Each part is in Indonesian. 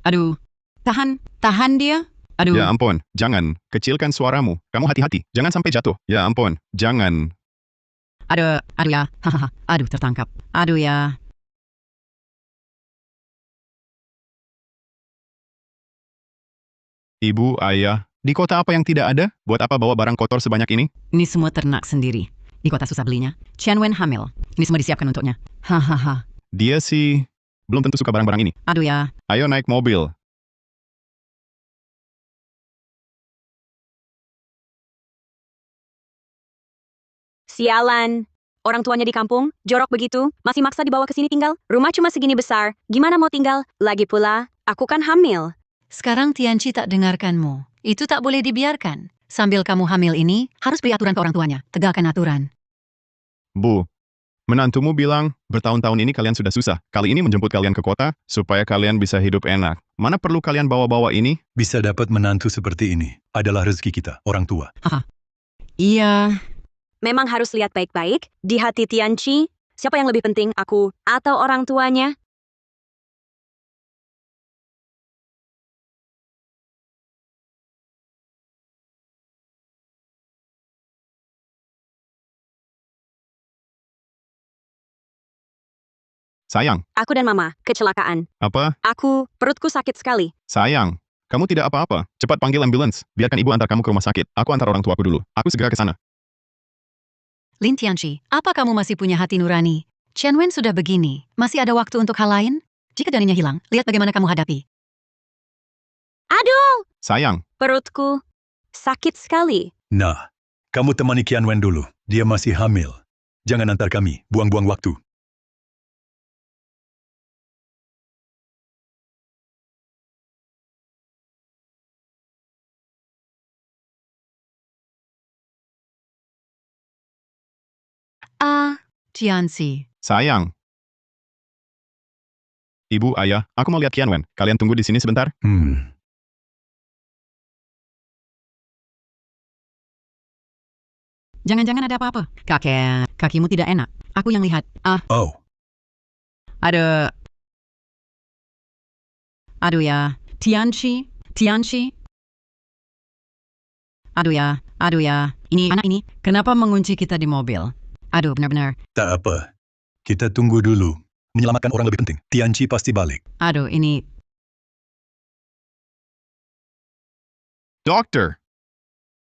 Aduh, tahan dia. Aduh, Ya ampun, jangan. Kecilkan suaramu. Kamu hati-hati. Jangan sampai jatuh. Ya ampun, jangan. aduh ya, hahaha, aduh tertangkap. Aduh ya, Ibu, ayah, di kota apa yang tidak ada? Buat apa bawa barang kotor sebanyak ini? ini semua ternak sendiri. Di kota susah belinya. Qianwen hamil. Ini semua disiapkan untuknya. Hahaha, Dia sih belum tentu suka barang-barang ini. aduh ya, Ayo naik mobil. Sialan. Orang tuanya di kampung, jorok begitu, masih maksa dibawa ke sini tinggal. Rumah cuma segini besar, gimana mau tinggal? Lagi pula, aku kan hamil. Sekarang Tianci tak dengarkanmu. Itu tak boleh dibiarkan. Sambil kamu hamil ini, harus beri aturan ke orang tuanya. Tegakkan aturan. Bu, menantumu bilang, bertahun-tahun ini kalian sudah susah. Kali ini menjemput kalian ke kota, supaya kalian bisa hidup enak. Mana perlu kalian bawa-bawa ini? Bisa dapat menantu seperti ini adalah rezeki kita, orang tua. iya. Memang harus lihat baik-baik, di hati Tianci, siapa yang lebih penting, aku atau orang tuanya? Sayang, Aku dan mama, kecelakaan. apa? Perutku sakit sekali. Sayang, kamu tidak apa-apa. Cepat panggil ambulans. Biarkan ibu antar kamu ke rumah sakit. Aku antar orang tuaku dulu. Aku segera ke sana. Lin Tianci, apa kamu masih punya hati nurani? Qianwen sudah begini. Masih ada waktu untuk hal lain? Jika janinnya hilang, lihat bagaimana kamu hadapi. Aduh, Sayang, perutku sakit sekali. Nah, kamu temani Qian Wen dulu. Dia masih hamil. Jangan antar kami, buang-buang waktu. Tianci. sayang. Ibu, ayah, aku mau lihat Qianwen. Kalian tunggu di sini sebentar. Jangan-jangan ada apa-apa. Kakek, kakimu tidak enak. Aku yang lihat. Oh, Aduh. Aduh ya, Tianci. Aduh ya, ini anak ini, kenapa mengunci kita di mobil? Aduh, benar-benar. tak apa. Kita tunggu dulu. Menyelamatkan orang lebih penting. Tianci pasti balik. Aduh, ini, Dokter!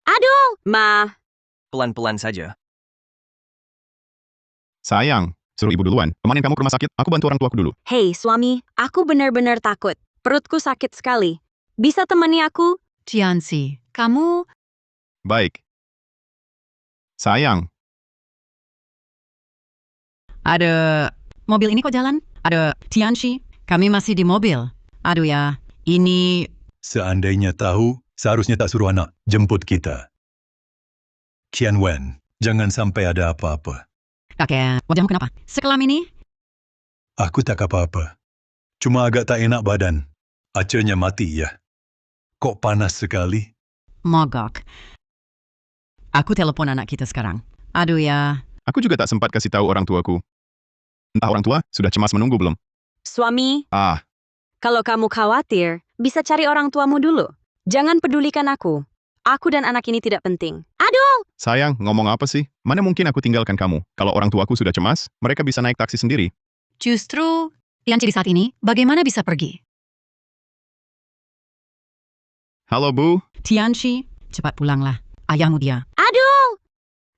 Aduh, Ma. Pelan-pelan saja. Sayang, suruh ibu duluan. Temanin kamu ke rumah sakit, aku bantu orang tuaku dulu. Hei, suami, aku benar-benar takut. Perutku sakit sekali. Bisa temani aku? Tianci, kamu... Baik. Sayang, ada mobil ini kok jalan? Ada Tianci, kami masih di mobil. Aduh ya, ini, Seandainya tahu, seharusnya tak suruh anak jemput kita. Qian Wen, jangan sampai ada apa-apa. kakek, wajahmu kenapa? Sekelam ini? Aku tak apa-apa. Cuma agak tak enak badan. Acenya mati ya. Kok panas sekali? Mogok. Aku telepon anak kita sekarang. Aduh ya, aku juga tak sempat kasih tahu orang tuaku. Entah orang tua sudah cemas menunggu belum? Suami, Ah, kalau kamu khawatir, bisa cari orang tuamu dulu. Jangan pedulikan aku. Aku dan anak ini tidak penting. Aduh! sayang, ngomong apa sih? Mana mungkin aku tinggalkan kamu? Kalau orang tuaku sudah cemas, mereka bisa naik taksi sendiri. Justru, Tianci di saat ini, bagaimana bisa pergi? Halo Bu, Tianci, cepat pulanglah. Ayahmu dia. Aduh!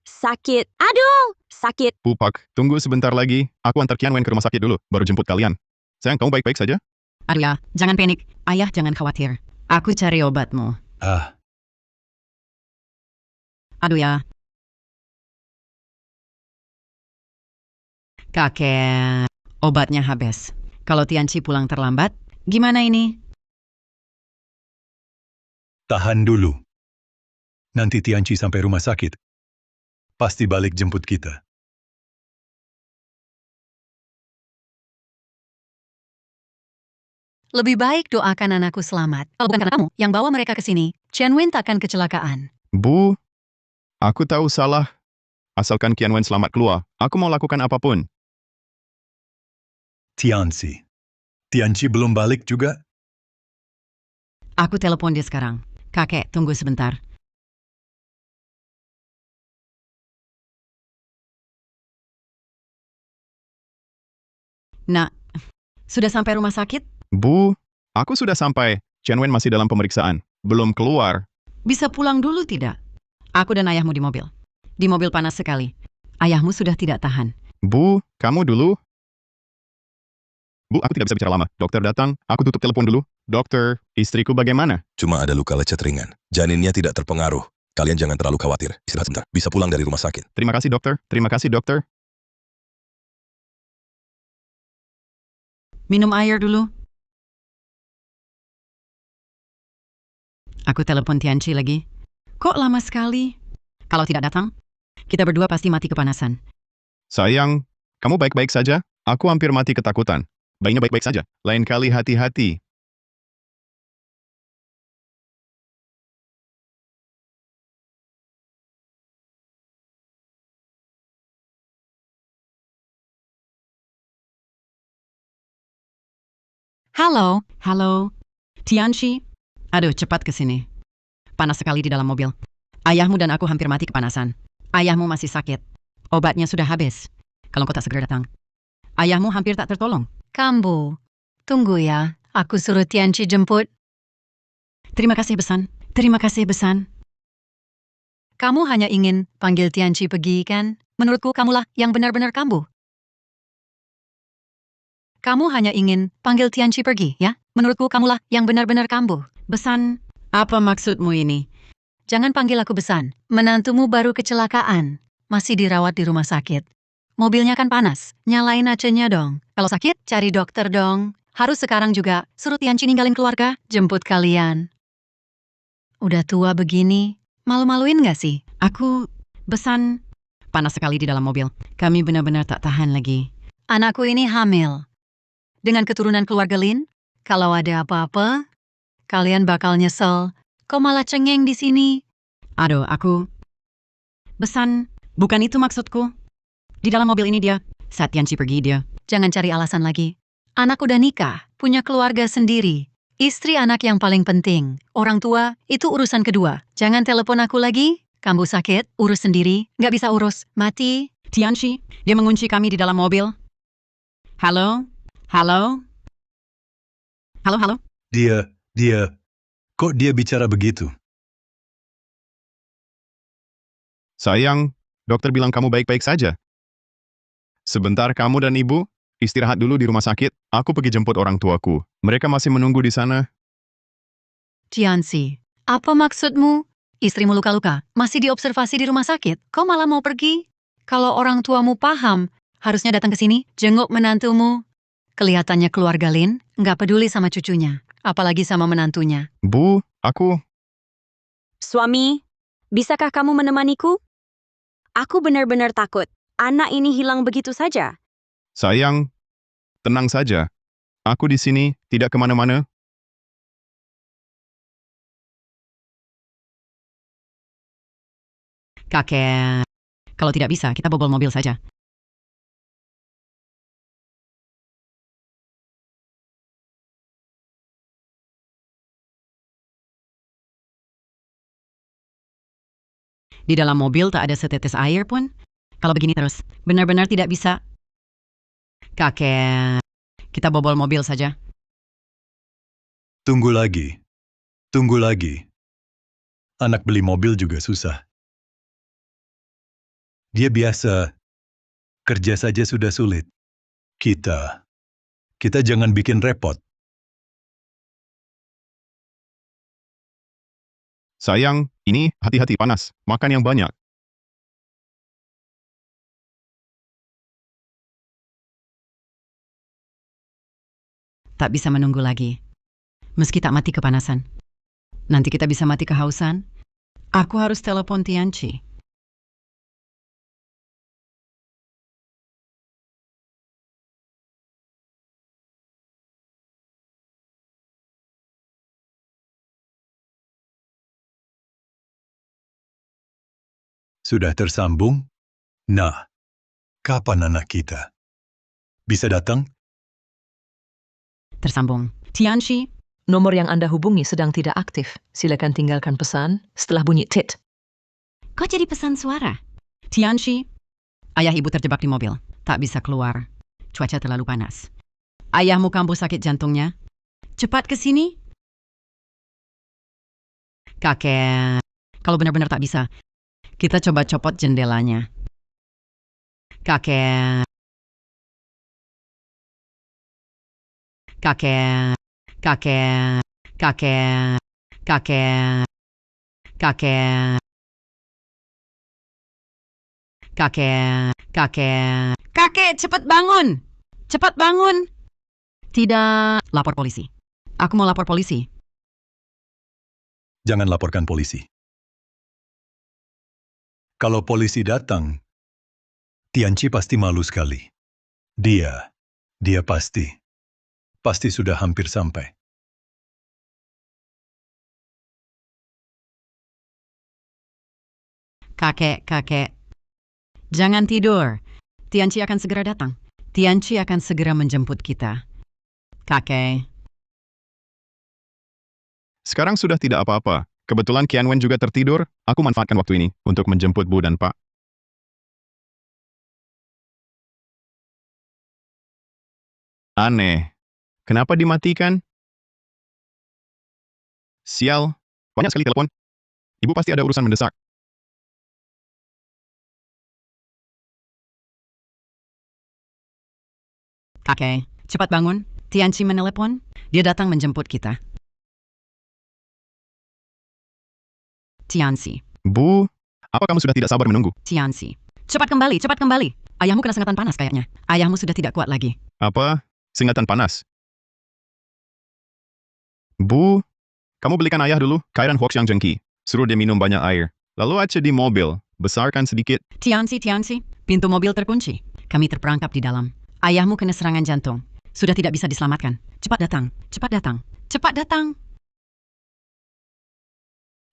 Sakit. Aduh! Sakit. Bu Pak, tunggu sebentar lagi. Aku antar Qianwen ke rumah sakit dulu, baru jemput kalian. Sayang, kamu baik-baik saja? Aduh ya, jangan panik. Ayah, jangan khawatir. Aku cari obatmu. Aduh ya. Kakek, obatnya habis. Kalau Tianci pulang terlambat, gimana ini? Tahan dulu. Nanti Tianci sampai rumah sakit. Pasti balik jemput kita. Lebih baik doakan anakku selamat. Kalau bukan karena kamu yang bawa mereka ke sini, Qianwen takkan kecelakaan. Bu, aku tahu salah. Asalkan Qianwen selamat keluar, aku mau lakukan apapun. Tianci belum balik juga? Aku telepon dia sekarang. Kakek, tunggu sebentar. Nak, sudah sampai rumah sakit? Bu, aku sudah sampai. Chen Wen masih dalam pemeriksaan. Belum keluar. Bisa pulang dulu tidak? Aku dan ayahmu di mobil. Di mobil panas sekali. Ayahmu sudah tidak tahan. Bu, kamu dulu. Bu, aku tidak bisa bicara lama. Dokter datang, aku tutup telepon dulu. Dokter, istriku bagaimana? Cuma ada luka lecet ringan. Janinnya tidak terpengaruh. Kalian jangan terlalu khawatir. Istirahat sebentar. Bisa pulang dari rumah sakit. Terima kasih dokter. Terima kasih dokter. Minum air dulu. Aku telepon Tianchi lagi. Kok lama sekali? Kalau tidak datang, kita berdua pasti mati kepanasan. Sayang, kamu baik-baik saja? Aku hampir mati ketakutan. Bayinya baik-baik saja. Lain kali hati-hati. Halo, Halo, Tianchi. Aduh, cepat ke sini. Panas sekali di dalam mobil. Ayahmu dan aku hampir mati kepanasan. Ayahmu masih sakit. Obatnya sudah habis. Kalau kau tak segera datang. Ayahmu hampir tak tertolong. Kambu. Tunggu ya, aku suruh Tianchi jemput. Terima kasih, Besan. Terima kasih, Besan. Kamu hanya ingin panggil Tianchi pergi, kan? Menurutku kamulah yang benar-benar kambuh. Kamu hanya ingin panggil Tianchi pergi, ya? Menurutku kamulah yang benar-benar kambuh. Besan, apa maksudmu ini? Jangan panggil aku Besan. Menantumu baru kecelakaan. Masih dirawat di rumah sakit. Mobilnya kan panas. Nyalain AC-nya dong. Kalau sakit, cari dokter dong. Harus sekarang juga. Suruh Tianchi ninggalin keluarga. Jemput kalian. Udah tua begini. Malu-maluin gak sih? Aku, Besan, panas sekali di dalam mobil. Kami benar-benar tak tahan lagi. Anakku ini hamil. Dengan keturunan keluarga Lin, kalau ada apa-apa, kalian bakal nyesel. Kok malah cengeng di sini? Aduh, aku... Besan, bukan itu maksudku. Di dalam mobil ini dia. Saat Tianchi pergi dia. Jangan cari alasan lagi. Anak udah nikah, punya keluarga sendiri. Istri anak yang paling penting. Orang tua, itu urusan kedua. Jangan telepon aku lagi. Kamu sakit, urus sendiri. Nggak bisa urus, mati. Tianchi, dia mengunci kami di dalam mobil. Halo? Halo? Halo, halo? Kok dia bicara begitu? Sayang, dokter bilang kamu baik-baik saja. Sebentar kamu dan ibu, istirahat dulu di rumah sakit. Aku pergi jemput orang tuaku. Mereka masih menunggu di sana. Tianchi, apa maksudmu? Istrimu luka-luka, masih diobservasi di rumah sakit. Kau malah mau pergi? Kalau orang tuamu paham, harusnya datang ke sini, jenguk menantumu. Kelihatannya keluarga Lin nggak peduli sama cucunya, apalagi sama menantunya. Bu, aku... Suami, bisakah kamu menemaniku? Aku benar-benar takut. Anak ini hilang begitu saja. Sayang, tenang saja. Aku di sini, tidak kemana-mana. Kakek... Kalau tidak bisa, kita bobol mobil saja. Di dalam mobil tak ada setetes air pun. Kalau begini terus, benar-benar tidak bisa. Kakek, kita bobol mobil saja. Tunggu lagi. Tunggu lagi. Anak beli mobil juga susah. Dia biasa. Kerja saja sudah sulit. Kita jangan bikin repot. Sayang, ini hati-hati panas. Makan yang banyak. Tak bisa menunggu lagi. Meski tak mati kepanasan. Nanti kita bisa mati kehausan. Aku harus telepon Tianchi. Sudah tersambung? Nah, kapan anak kita bisa datang? Tersambung. Tianchi, Nomor yang Anda hubungi sedang tidak aktif. Silakan tinggalkan pesan setelah bunyi tit. Kok jadi pesan suara? Tianchi, ayah ibu terjebak di mobil. Tak bisa keluar. Cuaca terlalu panas. Ayahmu kambuh sakit jantungnya. Cepat ke sini. Kakek, kalau benar-benar tak bisa, kita coba copot jendelanya. Kakek. Kakek. Kakek. Kakek. Kakek. Kakek. Kakek. Kakek. Kakek, cepat bangun. Cepat bangun. Tidak, lapor polisi. Aku mau lapor polisi. Jangan laporkan polisi. Kalau polisi datang, Tianchi pasti malu sekali. Dia pasti sudah hampir sampai. Kakek. Jangan tidur. Tianchi akan segera datang. Tianchi akan segera menjemput kita. Kakek. Sekarang sudah tidak apa-apa. Kebetulan Qianwen juga tertidur, aku manfaatkan waktu ini untuk menjemput Bu dan Pak. Aneh. Kenapa dimatikan? Sial. Banyak sekali telepon. Ibu pasti ada urusan mendesak. Kakek, cepat bangun. Tianchi menelepon. Dia datang menjemput kita. Tianchi. Bu, apa kamu sudah tidak sabar menunggu? Tianchi. Cepat kembali, cepat kembali. Ayahmu kena sengatan panas kayaknya. Ayahmu sudah tidak kuat lagi. Apa? Sengatan panas? Bu, kamu belikan ayah dulu cairan Huoxiang Jengki. Suruh dia minum banyak air. Lalu aja di mobil. Besarkan sedikit. Tianchi. Pintu mobil terkunci. Kami terperangkap di dalam. Ayahmu kena serangan jantung. Sudah tidak bisa diselamatkan. Cepat datang. Cepat datang. Cepat datang.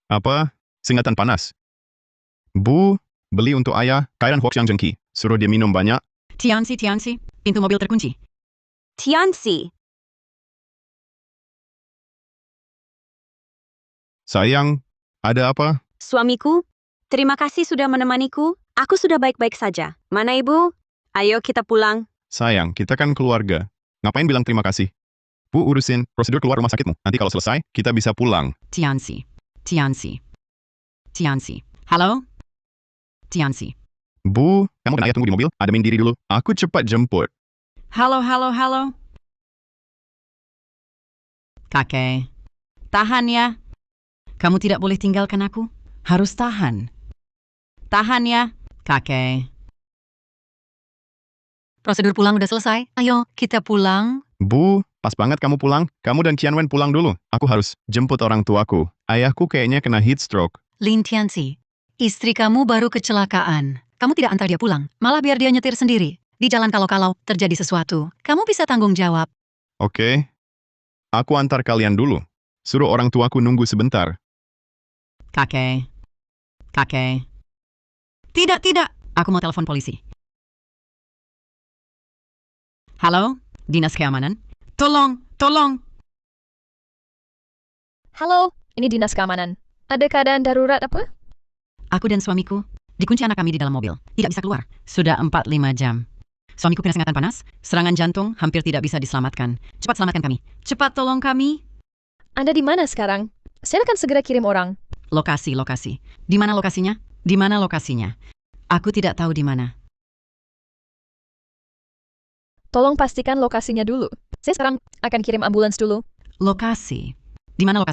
Apa? Sengatan panas? Bu, beli untuk ayah cairan Huoxiang Jengki. Suruh dia minum banyak. Tianchi. Pintu mobil terkunci. Tianchi. Sayang, ada apa? Suamiku, terima kasih sudah menemaniku. Aku sudah baik-baik saja. Mana ibu? Ayo kita pulang. Sayang, kita kan keluarga. Ngapain bilang terima kasih? Bu, urusin prosedur keluar rumah sakitmu. Nanti kalau selesai, kita bisa pulang. Tianchi. Halo? Tianchi. Bu, kamu dan ayah tunggu di mobil. Ademin diri dulu. Aku cepat jemput. Halo. Kakek. Tahan ya. Kamu tidak boleh tinggalkan aku. Harus tahan. Tahan ya, kakek. Prosedur pulang udah selesai. Ayo, kita pulang. Bu, pas banget kamu pulang. Kamu dan Qianwen pulang dulu. Aku harus jemput orang tuaku. Ayahku kayaknya kena heat stroke. Lin Tianchi, istri kamu baru kecelakaan. Kamu tidak antar dia pulang, malah biar dia nyetir sendiri. Di jalan kalau-kalau terjadi sesuatu, kamu bisa tanggung jawab. Oke. Aku antar kalian dulu. Suruh orang tuaku nunggu sebentar. Kakek. Tidak. Aku mau telepon polisi. Halo, Dinas Keamanan. Tolong. Halo, ini Dinas Keamanan. Ada keadaan darurat apa? Aku dan suamiku dikunci anak kami di dalam mobil. Tidak bisa keluar. Sudah 4-5 jam. Suamiku kena sengatan panas, serangan jantung, hampir tidak bisa diselamatkan. Cepat selamatkan kami. Cepat tolong kami. Anda di mana sekarang? Saya akan segera kirim orang. Lokasi. Di mana lokasinya? Aku tidak tahu di mana. Tolong pastikan lokasinya dulu. Saya sekarang akan kirim ambulans dulu. Lokasi. Di mana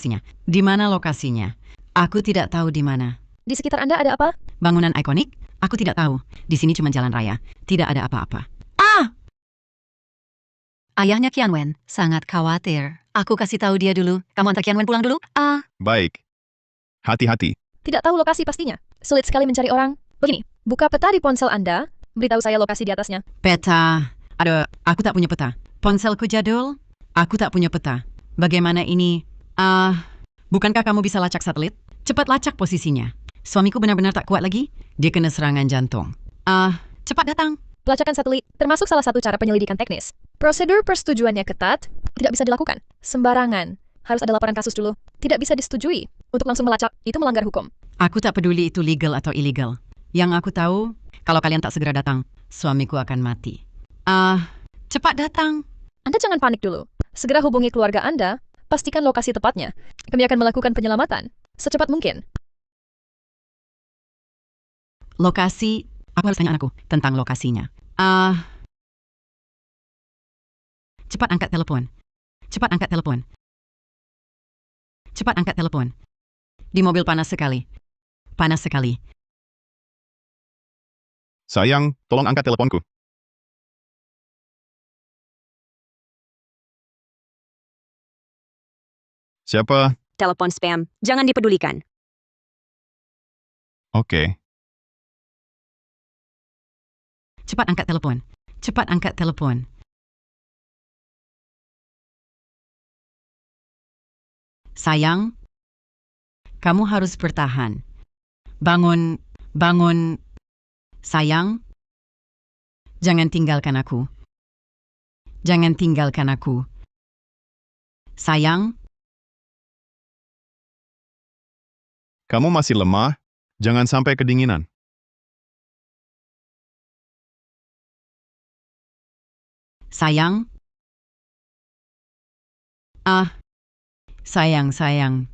lokasinya? Aku tidak tahu di mana. Di sekitar Anda ada apa? Bangunan ikonik? Aku tidak tahu. Di sini cuma jalan raya. Tidak ada apa-apa. Ayahnya Qianwen sangat khawatir. Aku kasih tahu dia dulu. Kamu antar Qianwen pulang dulu? Baik. Hati-hati. Tidak tahu lokasi pastinya. Sulit sekali mencari orang. Begini, buka peta di ponsel Anda. Beritahu saya lokasi di atasnya. Peta. Aduh, aku tak punya peta. Ponselku jadul. Aku tak punya peta. Bagaimana ini? Bukankah kamu bisa lacak satelit? Cepat lacak posisinya. Suamiku benar-benar tak kuat lagi. Dia kena serangan jantung. Cepat datang. Pelacakan satelit termasuk salah satu cara penyelidikan teknis. Prosedur persetujuannya ketat, tidak bisa dilakukan sembarangan. Harus ada laporan kasus dulu. Tidak bisa disetujui. Untuk langsung melacak, itu melanggar hukum. Aku tak peduli itu legal atau illegal. Yang aku tahu, kalau kalian tak segera datang, suamiku akan mati. Cepat datang. Anda jangan panik dulu. Segera hubungi keluarga Anda, pastikan lokasi tepatnya. Kami akan melakukan penyelamatan secepat mungkin. Lokasi, aku harus tanya anakku tentang lokasinya. Cepat angkat telepon. Cepat angkat telepon. Cepat angkat telepon. Di mobil panas sekali. Panas sekali. Sayang, tolong angkat teleponku. Siapa? Telepon spam, jangan dipedulikan. Oke. Cepat angkat telepon. Cepat angkat telepon. Sayang, kamu harus bertahan. Bangun, bangun. Sayang, jangan tinggalkan aku. Jangan tinggalkan aku. Sayang, Kamu masih lemah? Jangan sampai kedinginan. sayang. Sayang, sayang.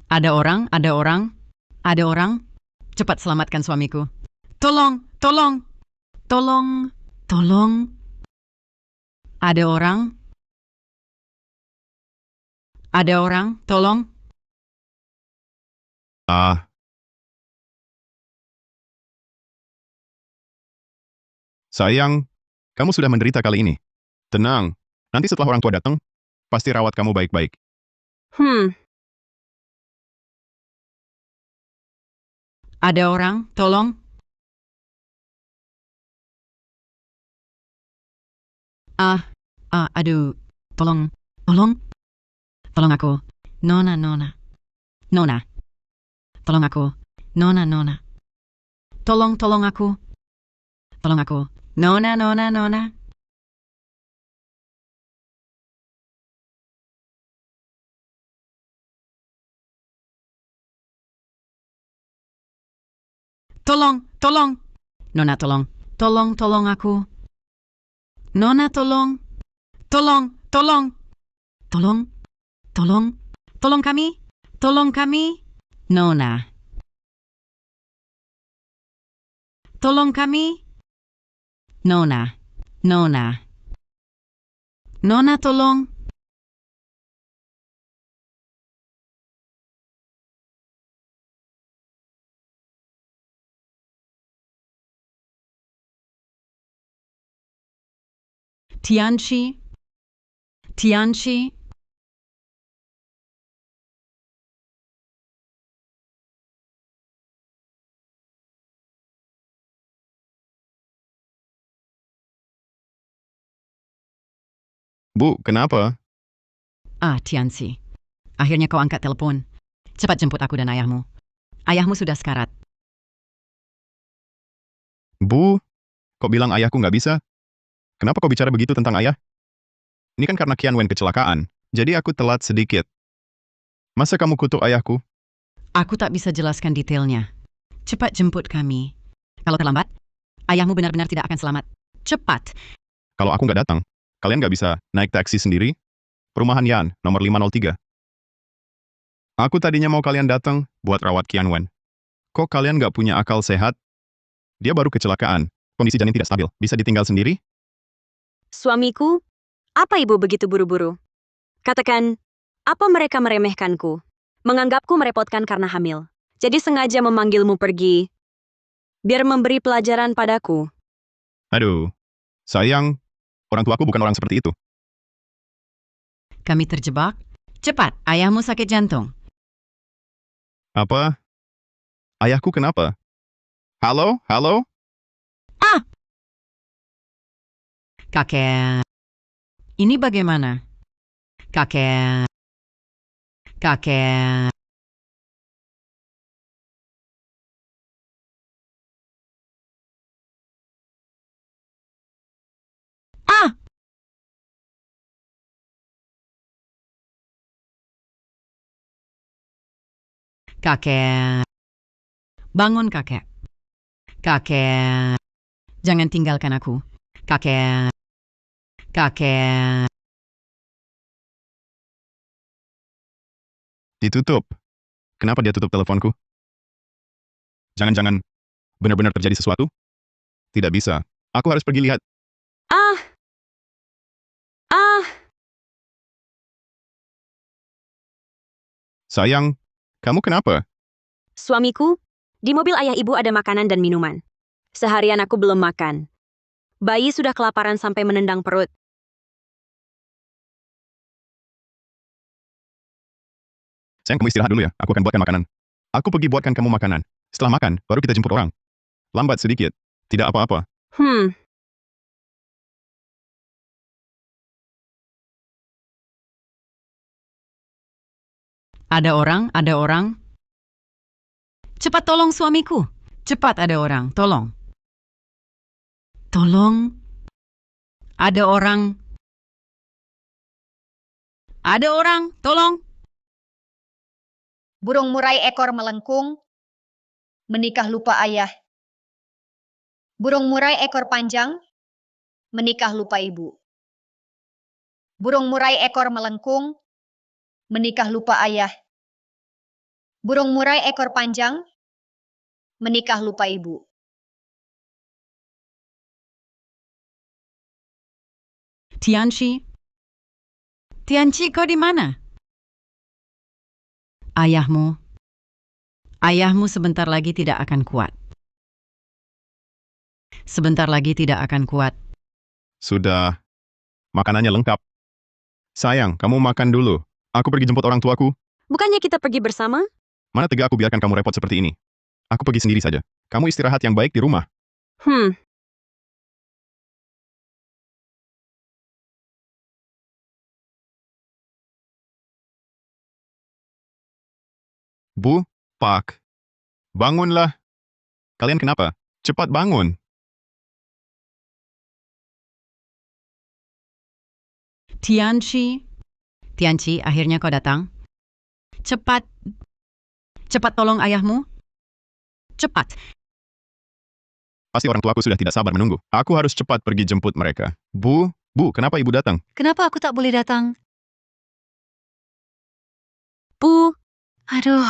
Ada orang, ada orang, ada orang. Cepat selamatkan suamiku. Tolong, tolong, tolong, tolong. Ada orang. Ada orang, tolong. Sayang, kamu sudah menderita kali ini. Tenang, nanti setelah orang tua datang, pasti rawat kamu baik-baik. Ada orang, tolong. Aduh, tolong, tolong. Tolong aku. Nona, Nona. Nona. Tolong aku. Nona, Nona. Tolong, tolong aku. Tolong aku. Nona, Nona, Nona. Tolong, tolong. Nona, tolong. Tolong, tolong aku. Nona, tolong. Tolong, tolong. Tolong, tolong. Tolong kami. Tolong kami. Nona. Tolong kami. Nona. Nona. Nona, tolong. Tianchi. Tianchi. Bu, kenapa? Tianchi. Akhirnya kau angkat telepon. Cepat jemput aku dan ayahmu. Ayahmu sudah sekarat. Bu, kok bilang ayahku nggak bisa? Kenapa kau bicara begitu tentang ayah? Ini kan karena Kian Wen kecelakaan, jadi aku telat sedikit. Masa kamu kutuk ayahku? Aku tak bisa jelaskan detailnya. Cepat jemput kami. Kalau terlambat, ayahmu benar-benar tidak akan selamat. Cepat. Kalau aku nggak datang, kalian nggak bisa naik taksi sendiri? Perumahan Yan, nomor 503. Aku tadinya mau kalian datang buat rawat Kian Wen. Kok kalian nggak punya akal sehat? Dia baru kecelakaan. Kondisi janin tidak stabil. Bisa ditinggal sendiri? Suamiku, apa ibu begitu buru-buru? Katakan, apa mereka meremehkanku? Menganggapku merepotkan karena hamil. Jadi sengaja memanggilmu pergi, biar memberi pelajaran padaku. Aduh, sayang, orang tuaku bukan orang seperti itu. Kami terjebak. Cepat, ayahmu sakit jantung. Apa? Ayahku kenapa? Halo? Halo? Kakek. Ini bagaimana? Kakek. Kakek. Kakek. Bangun, kakek. Kakek. Jangan tinggalkan aku. Kakek. Kakek. Ditutup. Kenapa dia tutup teleponku? Jangan-jangan benar-benar terjadi sesuatu? Tidak bisa. Aku harus pergi lihat. Ah! Ah! Sayang, kamu kenapa? Suamiku, di mobil ayah ibu ada makanan dan minuman. Seharian aku belum makan. Bayi sudah kelaparan sampai menendang perut. Sayang, kamu istirahat dulu ya. Aku akan buatkan makanan. Aku pergi buatkan kamu makanan. Setelah makan, baru kita jemput orang. Lambat sedikit. Tidak apa-apa. Ada orang. Cepat tolong suamiku. Cepat ada orang, tolong. Tolong. Ada orang. Ada orang, tolong. Burung murai ekor melengkung, menikah lupa ayah. Burung murai ekor panjang, menikah lupa ibu. Burung murai ekor melengkung, menikah lupa ayah. Burung murai ekor panjang, menikah lupa ibu. Tianchi. Tianchi, kau di mana? Ayahmu. Ayahmu sebentar lagi tidak akan kuat. Sebentar lagi tidak akan kuat. Sudah. Makanannya lengkap. Sayang, kamu makan dulu. Aku pergi jemput orang tuaku. Bukannya kita pergi bersama? Mana tega aku biarkan kamu repot seperti ini. Aku pergi sendiri saja. Kamu istirahat yang baik di rumah. Bu, Pak. Bangunlah. Kalian kenapa? Cepat bangun. Tianchi. Tianchi, akhirnya kau datang. Cepat. Cepat tolong ayahmu. Cepat. Pasti orang tuaku sudah tidak sabar menunggu. Aku harus cepat pergi jemput mereka. Bu, kenapa ibu datang? Kenapa aku tak boleh datang? Bu, Aduh.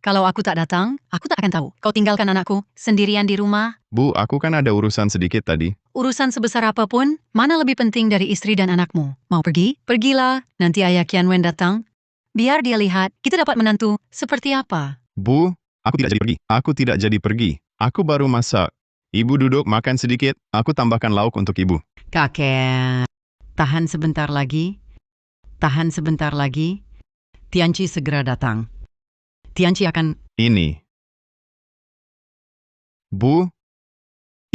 Kalau aku tak datang, aku tak akan tahu. Kau tinggalkan anakku sendirian di rumah. Bu, aku kan ada urusan sedikit tadi. Urusan sebesar apapun, mana lebih penting dari istri dan anakmu? Mau pergi? Pergilah. Nanti ayah Kian Wen datang. Biar dia lihat, kita dapat menantu seperti apa. Bu, aku tidak jadi pergi. Aku tidak jadi pergi. Aku baru masak. Ibu duduk makan sedikit, aku tambahkan lauk untuk ibu. Kakek. Tahan sebentar lagi. Tahan sebentar lagi. Tianchi segera datang. Tianchi akan... Ini. Bu,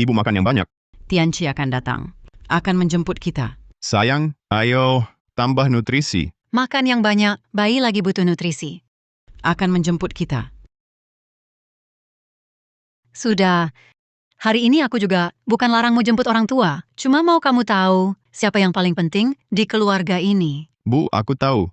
ibu makan yang banyak. Tianchi akan datang. Akan menjemput kita. Sayang, ayo tambah nutrisi. Makan yang banyak, bayi lagi butuh nutrisi. Akan menjemput kita. Sudah. Hari ini aku juga bukan larangmu jemput orang tua. Cuma mau kamu tahu siapa yang paling penting di keluarga ini. Bu, aku tahu.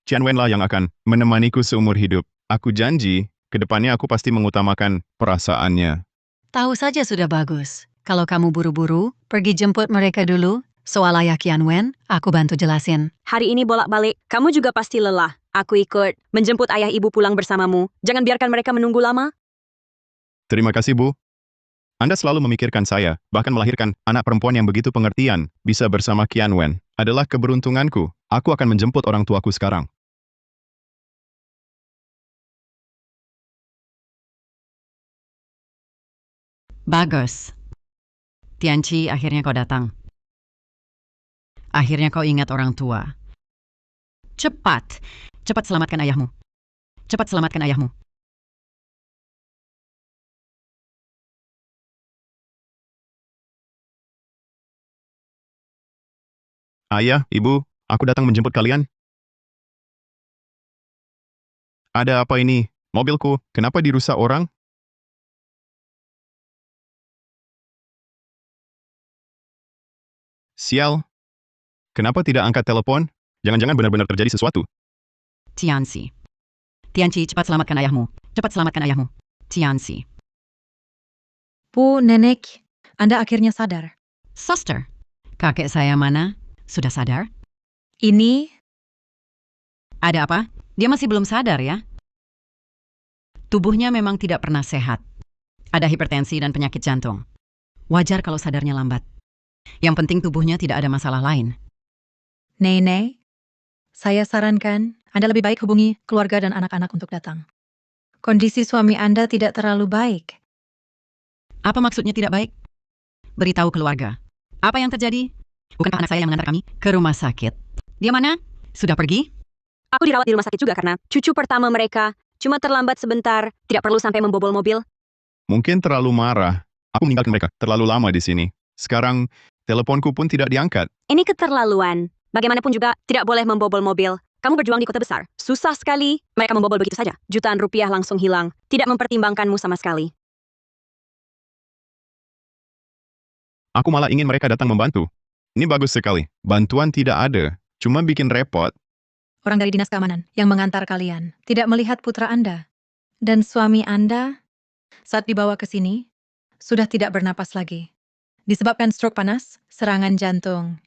Tian Wen lah yang akan menemaniku seumur hidup. Aku janji, ke depannya aku pasti mengutamakan perasaannya. Tahu saja sudah bagus. Kalau kamu buru-buru, pergi jemput mereka dulu. Soal ayah Kian Wen, aku bantu jelasin. hari ini bolak-balik. Kamu juga pasti lelah. Aku ikut. Menjemput ayah ibu pulang bersamamu. Jangan biarkan mereka menunggu lama. Terima kasih, Bu. Anda selalu memikirkan saya, bahkan melahirkan anak perempuan yang begitu pengertian, bisa bersama Kian Wen. Adalah keberuntunganku. Aku akan menjemput orang tuaku sekarang. Bagus. Tianchi, akhirnya kau datang. Akhirnya kau ingat orang tua. Cepat. Cepat selamatkan ayahmu. Cepat selamatkan ayahmu. Ayah, Ibu, aku datang menjemput kalian. Ada apa ini? Mobilku, kenapa dirusak orang? Sial. Kenapa tidak angkat telepon? Jangan-jangan benar-benar terjadi sesuatu. Tianchi. Tianqi, cepat selamatkan ayahmu. Cepat selamatkan ayahmu. Tianqi. Bu, Nenek, Anda akhirnya sadar. Suster, kakek saya mana? Sudah sadar? Ini Ada apa? Dia masih belum sadar ya? Tubuhnya memang tidak pernah sehat. Ada hipertensi dan penyakit jantung. Wajar kalau sadarnya lambat. Yang penting tubuhnya tidak ada masalah lain. Nenek, saya sarankan Anda lebih baik hubungi keluarga dan anak-anak untuk datang. Kondisi suami Anda tidak terlalu baik. Apa maksudnya tidak baik? Beritahu keluarga. Apa yang terjadi? Bukankah anak saya yang mengantar kami ke rumah sakit? Dia mana? Sudah pergi? Aku dirawat di rumah sakit juga karena cucu pertama mereka cuma terlambat sebentar, tidak perlu sampai membobol mobil. Mungkin terlalu marah. Aku meninggalkan mereka terlalu lama di sini. Sekarang, teleponku pun tidak diangkat. Ini keterlaluan. Bagaimanapun juga tidak boleh membobol mobil. Kamu berjuang di kota besar. Susah sekali. Mereka membobol begitu saja. Jutaan rupiah langsung hilang. Tidak mempertimbangkanmu sama sekali. Aku malah ingin mereka datang membantu. Ini bagus sekali. Bantuan tidak ada. Cuma bikin repot. Orang dari dinas keamanan yang mengantar kalian tidak melihat putra Anda. Dan suami Anda saat dibawa ke sini sudah tidak bernapas lagi. Disebabkan stroke panas, serangan jantung.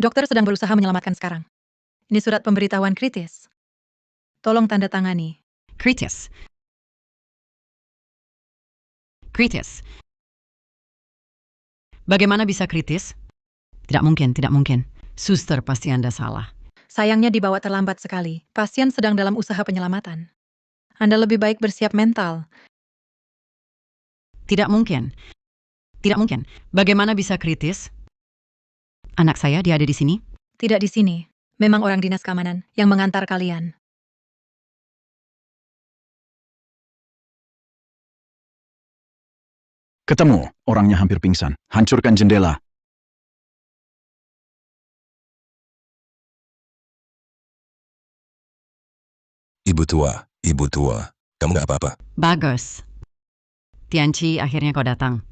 Dokter sedang berusaha menyelamatkan sekarang. Ini surat pemberitahuan kritis. Tolong tanda tangani. Kritis. Kritis. Bagaimana bisa kritis? Tidak mungkin, tidak mungkin. Suster, pasti Anda salah. Sayangnya dibawa terlambat sekali. Pasien sedang dalam usaha penyelamatan. Anda lebih baik bersiap mental. Tidak mungkin. Tidak mungkin. Bagaimana bisa kritis? Anak saya, dia ada di sini? Tidak di sini. Memang orang dinas keamanan yang mengantar kalian. Ketemu, orangnya hampir pingsan. Hancurkan jendela. Ibu tua, kamu nggak apa-apa. Bagus. Tianqi, akhirnya kau datang.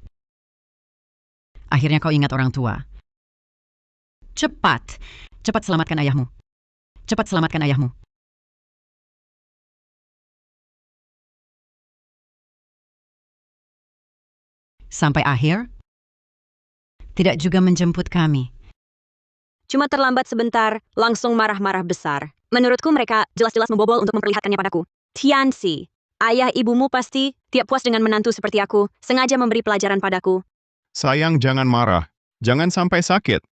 Akhirnya kau ingat orang tua. Cepat. Cepat selamatkan ayahmu. Cepat selamatkan ayahmu. Sampai akhir, tidak juga menjemput kami. Cuma terlambat sebentar, langsung marah-marah besar. Menurutku mereka jelas-jelas membobol untuk memperlihatkannya padaku. Tianqi, ayah ibumu pasti tidak puas dengan menantu seperti aku, sengaja memberi pelajaran padaku. Sayang, jangan marah. Jangan sampai sakit.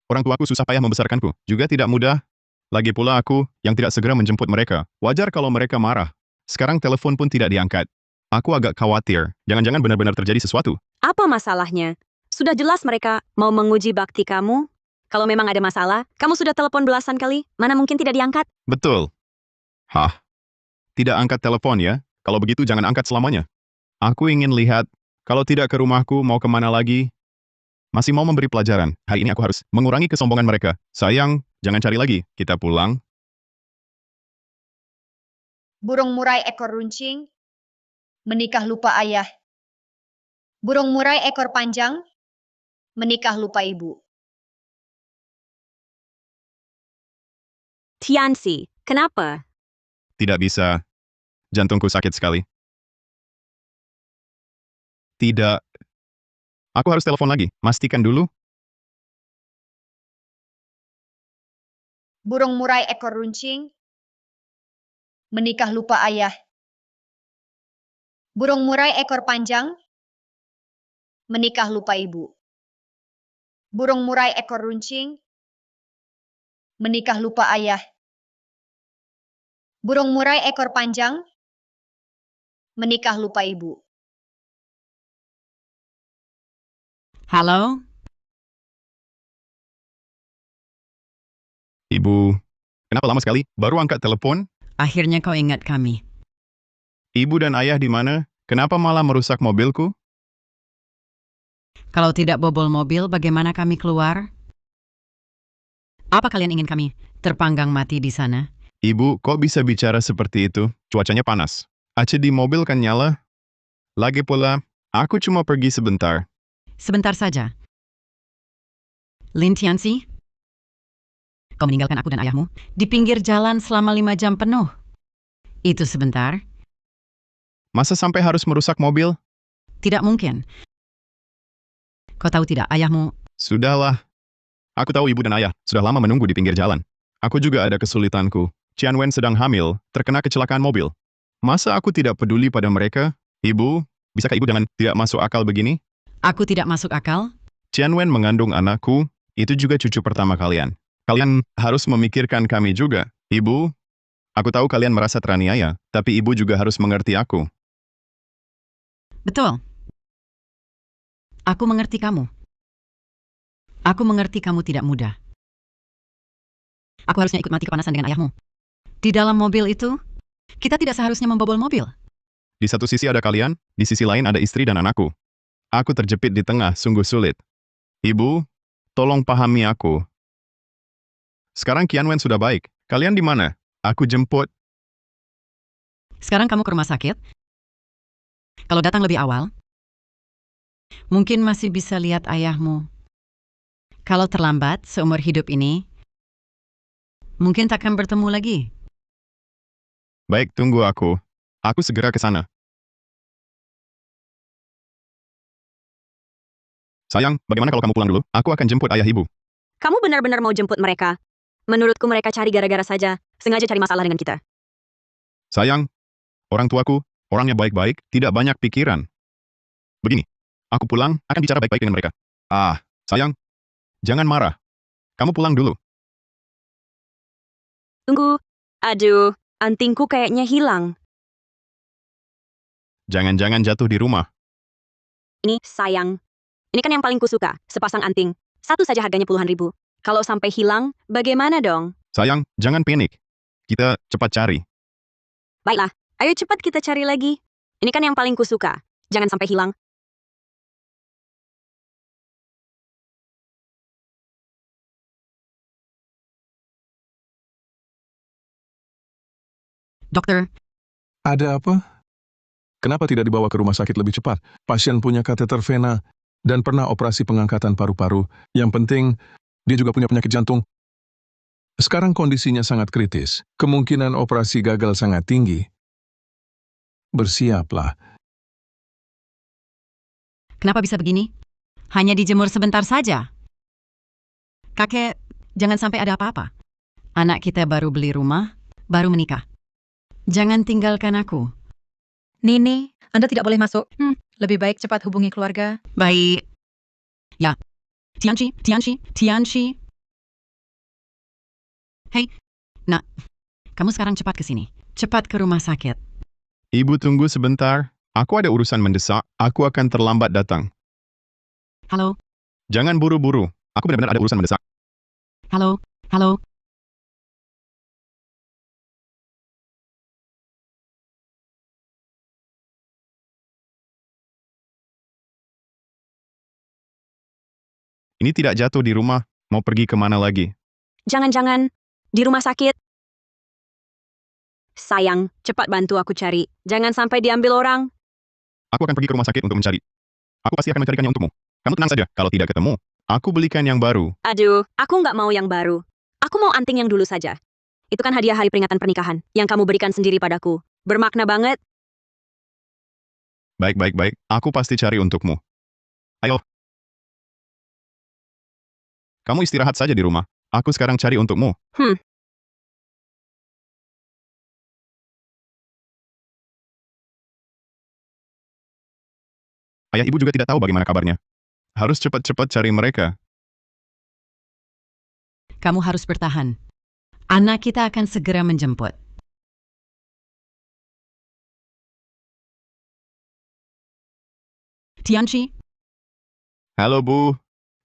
Orang tuaku susah payah membesarkanku. Juga tidak mudah. Lagi pula aku yang tidak segera menjemput mereka. Wajar kalau mereka marah. Sekarang telepon pun tidak diangkat. Aku agak khawatir. Jangan-jangan benar-benar terjadi sesuatu. Apa masalahnya? Sudah jelas mereka mau menguji bakti kamu. Kalau memang ada masalah, kamu sudah telepon belasan kali. Mana mungkin tidak diangkat? Betul. Hah? Tidak angkat telepon ya? Kalau begitu jangan angkat selamanya. Aku ingin lihat, kalau tidak ke rumahku mau kemana lagi? Masih mau memberi pelajaran. Hari ini aku harus mengurangi kesombongan mereka. Sayang, jangan cari lagi. Kita pulang. Burung murai ekor runcing, menikah lupa ayah. Burung murai ekor panjang, menikah lupa ibu. Tianqi, kenapa? Tidak bisa. Jantungku sakit sekali. Tidak. Aku harus telepon lagi. Pastikan dulu. Burung murai ekor runcing, menikah lupa ayah. Burung murai ekor panjang, menikah lupa ibu. Burung murai ekor runcing, menikah lupa ayah. Burung murai ekor panjang, menikah lupa ibu. Halo? Ibu, kenapa lama sekali? Baru angkat telepon? Akhirnya kau ingat kami. Ibu dan ayah di mana? Kenapa malah merusak mobilku? Kalau tidak bobol mobil, bagaimana kami keluar? Apa kalian ingin kami terpanggang mati di sana? Ibu, kok bisa bicara seperti itu? Cuacanya panas. AC di mobil kan nyala. Lagi pula, aku cuma pergi sebentar. Sebentar saja. Lin Tianqi, kau meninggalkan aku dan ayahmu di pinggir jalan selama 5 jam penuh. Itu sebentar. Masa sampai harus merusak mobil? Tidak mungkin. Kau tahu tidak, ayahmu... Sudahlah. Aku tahu ibu dan ayah sudah lama menunggu di pinggir jalan. Aku juga ada kesulitanku. Tianwen sedang hamil, terkena kecelakaan mobil. Masa aku tidak peduli pada mereka? Ibu, bisakah ibu jangan tidak masuk akal begini? Aku tidak masuk akal? Tianwen mengandung anakku, itu juga cucu pertama kalian. Kalian harus memikirkan kami juga. Ibu, aku tahu kalian merasa teraniaya, tapi ibu juga harus mengerti aku. Betul. Aku mengerti kamu. Aku mengerti kamu tidak mudah. Aku harusnya ikut mati kepanasan dengan ayahmu. Di dalam mobil itu, kita tidak seharusnya membobol mobil. Di satu sisi ada kalian, di sisi lain ada istri dan anakku. Aku terjepit di tengah, sungguh sulit. Ibu, tolong pahami aku. Sekarang Qianwen sudah baik. Kalian di mana? Aku jemput. Sekarang kamu ke rumah sakit. Kalau datang lebih awal, mungkin masih bisa lihat ayahmu. Kalau terlambat seumur hidup ini, mungkin takkan bertemu lagi. Baik, tunggu aku. Aku segera ke sana. Sayang, bagaimana kalau kamu pulang dulu? Aku akan jemput ayah ibu. Kamu benar-benar mau jemput mereka? Menurutku mereka cari gara-gara saja, sengaja cari masalah dengan kita. Sayang, orang tuaku, orangnya baik-baik, tidak banyak pikiran. Begini, aku pulang, akan bicara baik-baik dengan mereka. Sayang, jangan marah. Kamu pulang dulu. Tunggu. Aduh, antingku kayaknya hilang. Jangan-jangan jatuh di rumah. Ini, sayang. Ini kan yang paling kusuka, sepasang anting. Satu saja harganya puluhan ribu. Kalau sampai hilang, bagaimana dong? Sayang, jangan panik. Kita cepat cari. Baiklah, ayo cepat kita cari lagi. Ini kan yang paling kusuka. Jangan sampai hilang. Dokter, Ada apa? Kenapa tidak dibawa ke rumah sakit lebih cepat? Pasien punya kateter vena dan pernah operasi pengangkatan paru-paru. Yang penting, dia juga punya penyakit jantung. Sekarang kondisinya sangat kritis. Kemungkinan operasi gagal sangat tinggi. Bersiaplah. kenapa bisa begini? Hanya dijemur sebentar saja. Kakek, jangan sampai ada apa-apa. Anak kita baru beli rumah, baru menikah. Jangan tinggalkan aku. Nini, Anda tidak boleh masuk. Lebih baik cepat hubungi keluarga. Baik. Ya. Tianchi. Hei, nak. Kamu sekarang cepat ke sini. Cepat ke rumah sakit. Ibu tunggu sebentar. Aku ada urusan mendesak. Aku akan terlambat datang. Halo, Jangan buru-buru. Aku benar-benar ada urusan mendesak. halo. Ini tidak jatuh di rumah. Mau pergi kemana lagi? Jangan-jangan, di rumah sakit. Sayang, cepat bantu aku cari. Jangan sampai diambil orang. Aku akan pergi ke rumah sakit untuk mencari. Aku pasti akan mencarikannya untukmu. Kamu tenang saja. Kalau tidak ketemu, aku belikan yang baru. Aduh, aku nggak mau yang baru. Aku mau anting yang dulu saja. Itu kan hadiah hari peringatan pernikahan yang kamu berikan sendiri padaku. Bermakna banget. Baik. Aku pasti cari untukmu. Ayo. Kamu istirahat saja di rumah. Aku sekarang cari untukmu. Ayah ibu juga tidak tahu bagaimana kabarnya. Harus cepat-cepat cari mereka. Kamu harus bertahan. Anak kita akan segera menjemput. Tianchi, Halo Bu.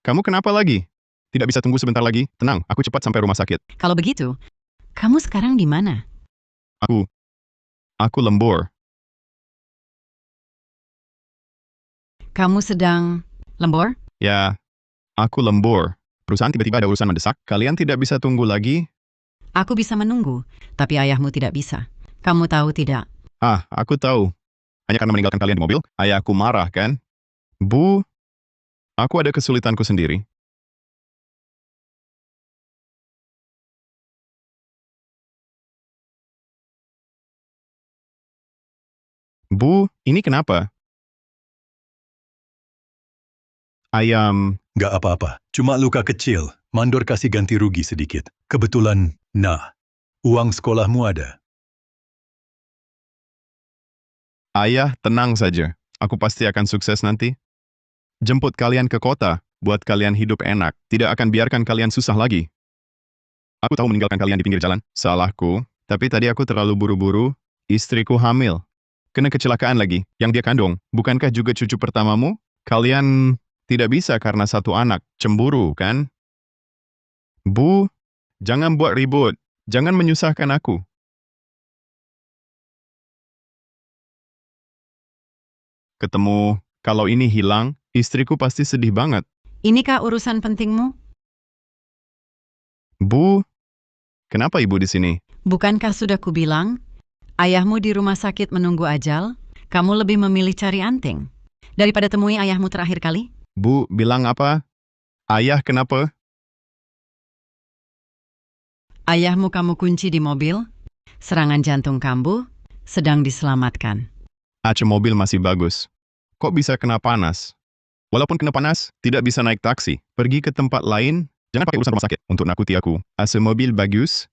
Kamu kenapa lagi? Tidak bisa tunggu sebentar lagi? Tenang, aku cepat sampai rumah sakit. kalau begitu, kamu sekarang di mana? Aku lembur. Kamu sedang lembur? Ya, aku lembur. Perusahaan tiba-tiba ada urusan mendesak. Kalian tidak bisa tunggu lagi? Aku bisa menunggu, tapi ayahmu tidak bisa. Kamu tahu tidak? Aku tahu. Hanya karena meninggalkan kalian di mobil, ayahku marah kan? Bu, aku ada kesulitanku sendiri. Bu, ini kenapa? Ayam, Gak apa-apa, cuma luka kecil. Mandor kasih ganti rugi sedikit. Kebetulan, uang sekolahmu ada. ayah tenang saja. Aku pasti akan sukses nanti. Jemput kalian ke kota, buat kalian hidup enak. Tidak akan biarkan kalian susah lagi. Aku tahu meninggalkan kalian di pinggir jalan. Salahku. Tapi tadi aku terlalu buru-buru. Istriku hamil. Kena kecelakaan lagi. Yang dia kandung. Bukankah juga cucu pertamamu? Kalian tidak bisa karena satu anak. Cemburu, kan? Bu, jangan buat ribut. Jangan menyusahkan aku. Ketemu, kalau ini hilang, istriku pasti sedih banget. Inikah urusan pentingmu? Bu, kenapa ibu di sini? Bukankah sudah kubilang, ayahmu di rumah sakit menunggu ajal, kamu lebih memilih cari anting daripada temui ayahmu terakhir kali? Bu, bilang apa? Ayah kenapa? Ayahmu kamu kunci di mobil, serangan jantung kambuh, sedang diselamatkan. Aca mobil masih bagus. Kok bisa kena panas? Walaupun kena panas, tidak bisa naik taksi. Pergi ke tempat lain, jangan pakai urusan rumah sakit untuk nakuti aku. AC mobil bagus,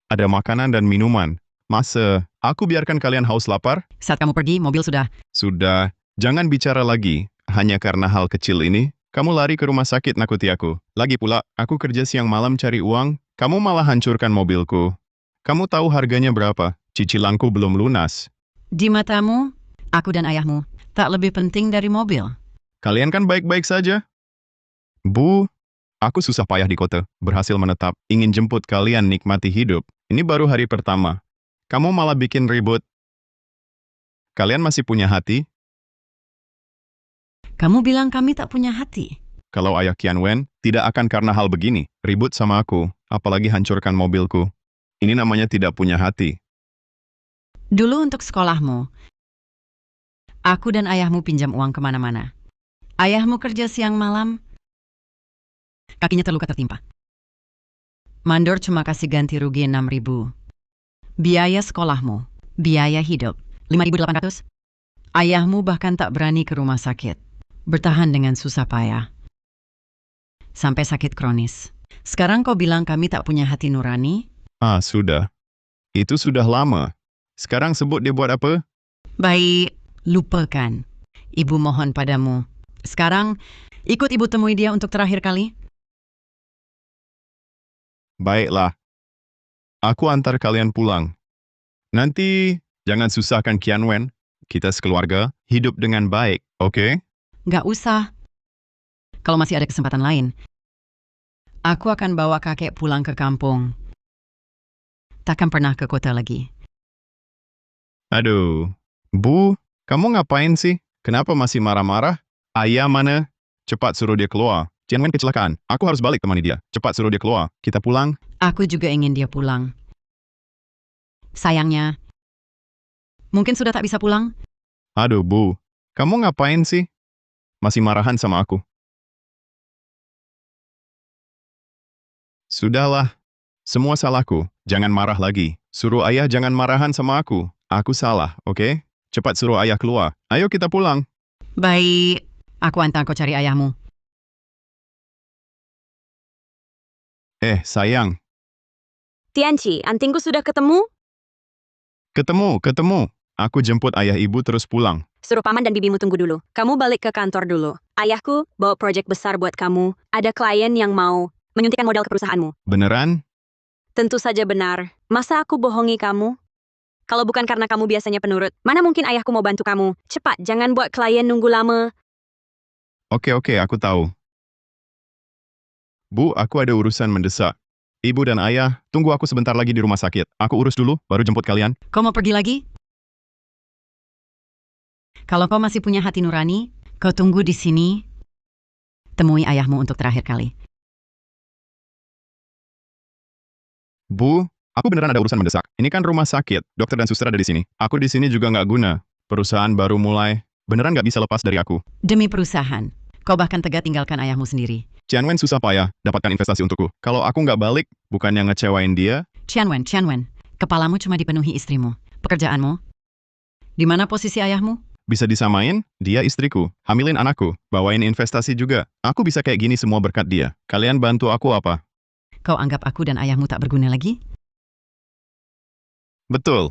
ada makanan dan minuman. Masa, aku biarkan kalian haus lapar? Saat kamu pergi, mobil sudah. Sudah, jangan bicara lagi. Hanya karena hal kecil ini, kamu lari ke rumah sakit nakuti aku. Lagi pula, aku kerja siang malam cari uang, kamu malah hancurkan mobilku. Kamu tahu harganya berapa? Cicilanku belum lunas. Di matamu, aku dan ayahmu tak lebih penting dari mobil. Kalian kan baik-baik saja. Bu, aku susah payah di kota, berhasil menetap, ingin jemput kalian nikmati hidup. Ini baru hari pertama. Kamu malah bikin ribut. Kalian masih punya hati? Kamu bilang kami tak punya hati. Kalau ayah Kian Wen, tidak akan karena hal begini, ribut sama aku, apalagi hancurkan mobilku. Ini namanya tidak punya hati. Dulu untuk sekolahmu, aku dan ayahmu pinjam uang kemana-mana. Ayahmu kerja siang malam, kakinya terluka tertimpa. Mandor cuma kasih ganti rugi 6.000. Biaya sekolahmu, biaya hidup, 5.800. Ayahmu bahkan tak berani ke rumah sakit. Bertahan dengan susah payah. Sampai sakit kronis. Sekarang kau bilang kami tak punya hati nurani? Ah, sudah. Itu sudah lama. Sekarang sebut dia buat apa? Baik, lupakan. Ibu mohon padamu. Sekarang, ikut ibu temui dia untuk terakhir kali. Baiklah. Aku antar kalian pulang. Nanti, jangan susahkan Kian Wen. Kita sekeluarga, hidup dengan baik, oke? Nggak usah. Kalau masih ada kesempatan lain, aku akan bawa kakek pulang ke kampung. Takkan pernah ke kota lagi. Aduh. Bu, kamu ngapain sih? Kenapa masih marah-marah? Ayah mana? Cepat suruh dia keluar. Kian Wen kecelakaan. Aku harus balik temani dia. Cepat suruh dia keluar. Kita pulang. Aku juga ingin dia pulang. Sayangnya, mungkin sudah tak bisa pulang. Aduh, Bu. Kamu ngapain sih? Masih marahan sama aku. Sudahlah. Semua salahku. Jangan marah lagi. Suruh ayah jangan marahan sama aku. Aku salah, oke? Cepat suruh ayah keluar. Ayo kita pulang. Baik, aku antar kau cari ayahmu. Sayang. Tianci, antingku sudah ketemu? Ketemu. Aku jemput ayah ibu terus pulang. Suruh paman dan bibimu tunggu dulu. Kamu balik ke kantor dulu. Ayahku bawa proyek besar buat kamu. Ada klien yang mau menyuntikkan modal ke perusahaanmu. Beneran? Tentu saja benar. Masa aku bohongi kamu? Kalau bukan karena kamu biasanya penurut, mana mungkin ayahku mau bantu kamu? Cepat, jangan buat klien nunggu lama. Oke, aku tahu. Bu, aku ada urusan mendesak. Ibu dan ayah, tunggu aku sebentar lagi di rumah sakit. Aku urus dulu, baru jemput kalian. Kau mau pergi lagi? Kalau kau masih punya hati nurani, kau tunggu di sini. Temui ayahmu untuk terakhir kali. Bu, aku beneran ada urusan mendesak. Ini kan rumah sakit, dokter dan suster ada di sini. Aku di sini juga nggak guna. Perusahaan baru mulai, beneran nggak bisa lepas dari aku. Demi perusahaan, kau bahkan tega tinggalkan ayahmu sendiri. Kian Wen susah payah dapatkan investasi untukku. Kalau aku nggak balik, bukannya ngecewain dia. Tian Wen, kepalamu cuma dipenuhi istrimu. Pekerjaanmu, Di mana posisi ayahmu? Bisa disamain, dia istriku, hamilin anakku, bawain investasi juga. Aku bisa kayak gini semua berkat dia. Kalian bantu aku apa? Kau anggap aku dan ayahmu tak berguna lagi? Betul.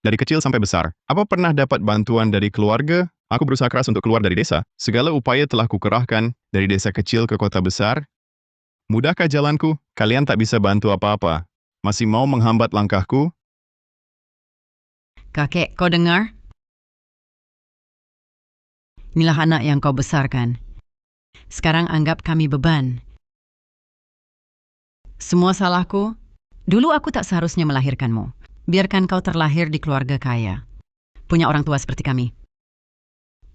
Dari kecil sampai besar, apa pernah dapat bantuan dari keluarga? Aku berusaha keras untuk keluar dari desa. Segala upaya telah kukerahkan, dari desa kecil ke kota besar. Mudahkah jalanku? Kalian tak bisa bantu apa-apa. Masih mau menghambat langkahku? Kakek, kau dengar? Inilah anak yang kau besarkan. Sekarang anggap kami beban. Semua salahku. Dulu aku tak seharusnya melahirkanmu. Biarkan kau terlahir di keluarga kaya. Punya orang tua seperti kami.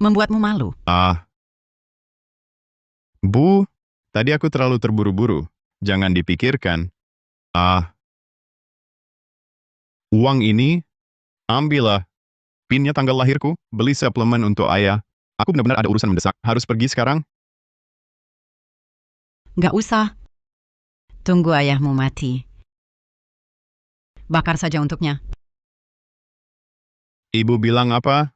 Membuatmu malu. Bu, tadi aku terlalu terburu-buru. Jangan dipikirkan. Uang ini, ambillah. Pinnya tanggal lahirku, beli suplemen untuk ayah. Aku benar-benar ada urusan mendesak. Harus pergi sekarang? Gak usah. Tunggu ayahmu mati. Bakar saja untuknya. Ibu bilang apa?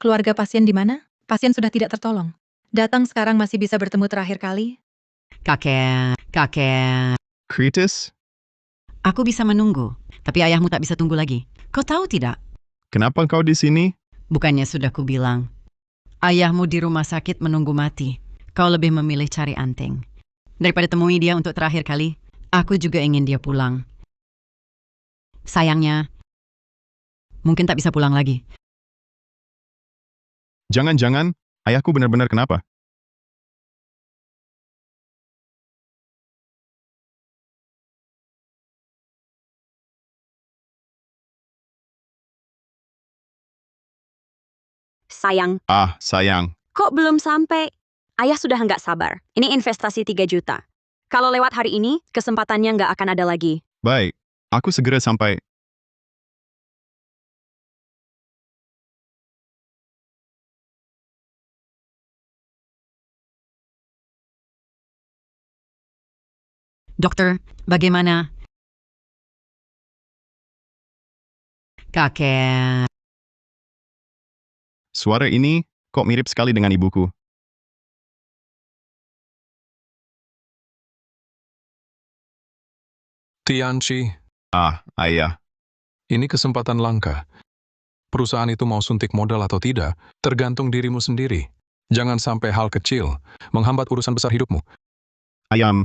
Keluarga pasien di mana? Pasien sudah tidak tertolong. Datang sekarang masih bisa bertemu terakhir kali. Kakek. Kritis? Aku bisa menunggu, tapi ayahmu tak bisa tunggu lagi. Kau tahu tidak? Kenapa kau di sini? Bukannya sudah kubilang. Ayahmu di rumah sakit menunggu mati. Kau lebih memilih cari anting. Daripada temui dia untuk terakhir kali, aku juga ingin dia pulang. Sayangnya, mungkin tak bisa pulang lagi. Jangan-jangan, ayahku benar-benar kenapa? Sayang, Sayang. kok belum sampai? Ayah sudah nggak sabar. Ini investasi 3 juta. Kalau lewat hari ini, kesempatannya nggak akan ada lagi. Baik, aku segera sampai. Dokter, bagaimana? Kakek. Suara ini, kok mirip sekali dengan ibuku. Tianchi, Ayah. ini kesempatan langka. Perusahaan itu mau suntik modal atau tidak, tergantung dirimu sendiri. Jangan sampai hal kecil menghambat urusan besar hidupmu. Ayam.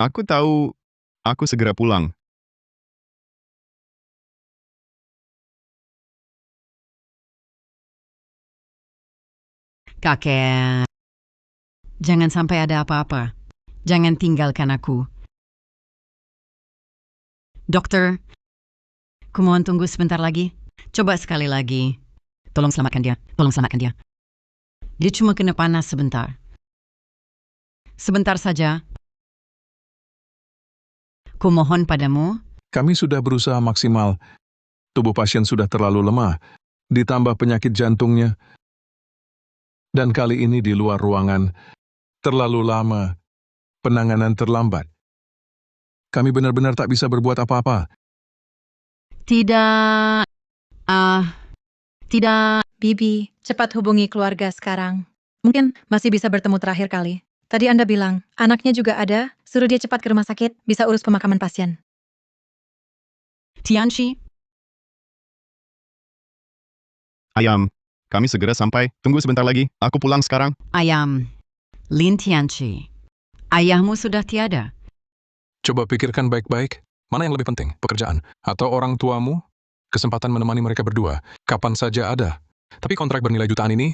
Aku tahu, aku segera pulang. Kakek. Jangan sampai ada apa-apa. Jangan tinggalkan aku. Dokter, kumohon tunggu sebentar lagi. Coba sekali lagi. Tolong selamatkan dia. Tolong selamatkan dia. Dia cuma kena panas sebentar. Sebentar saja. Kumohon padamu. Kami sudah berusaha maksimal. Tubuh pasien sudah terlalu lemah, ditambah penyakit jantungnya. Dan kali ini di luar ruangan, terlalu lama, penanganan terlambat. Kami benar-benar tak bisa berbuat apa-apa. Tidak. Tidak. Bibi, cepat hubungi keluarga sekarang. Mungkin masih bisa bertemu terakhir kali. Tadi Anda bilang, anaknya juga ada, suruh dia cepat ke rumah sakit, bisa urus pemakaman pasien. Tianchi. Ayam. Kami segera sampai. Tunggu sebentar lagi. Aku pulang sekarang. Ayam. Lin Tianchi. Ayahmu sudah tiada. Coba pikirkan baik-baik, mana yang lebih penting, pekerjaan atau orang tuamu? Kesempatan menemani mereka berdua, kapan saja ada. Tapi kontrak bernilai jutaan ini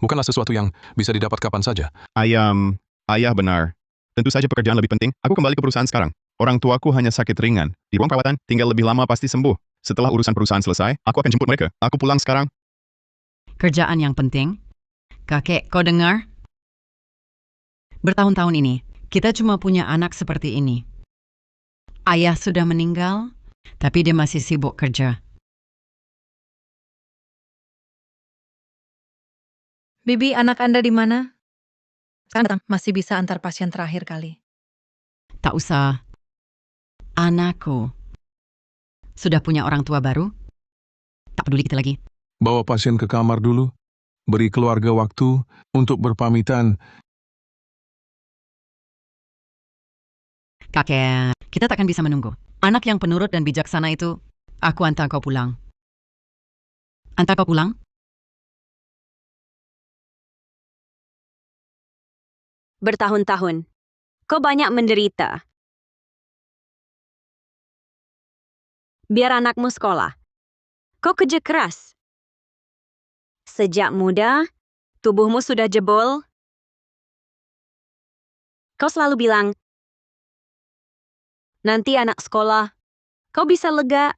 bukanlah sesuatu yang bisa didapat kapan saja. Ayam. Ayah benar. Tentu saja pekerjaan lebih penting. Aku kembali ke perusahaan sekarang. Orang tuaku hanya sakit ringan. Di ruang perawatan, tinggal lebih lama pasti sembuh. Setelah urusan perusahaan selesai, aku akan jemput mereka. Aku pulang sekarang. Kerjaan yang penting. Kakek, kau dengar? Bertahun-tahun ini, kita cuma punya anak seperti ini. Ayah sudah meninggal, tapi dia masih sibuk kerja. Bibi, anak Anda di mana? Sekarang datang, masih bisa antar pasien terakhir kali. Tak usah. Anakku. Sudah punya orang tua baru? Tak peduli kita lagi. Bawa pasien ke kamar dulu. Beri keluarga waktu untuk berpamitan. Kakek, kita takkan bisa menunggu. Anak yang penurut dan bijaksana itu, aku antar kau pulang. Antar kau pulang? Bertahun-tahun. Kau banyak menderita. Biar anakmu sekolah. Kau kerja keras. Sejak muda, tubuhmu sudah jebol. Kau selalu bilang, nanti anak sekolah, kau bisa lega.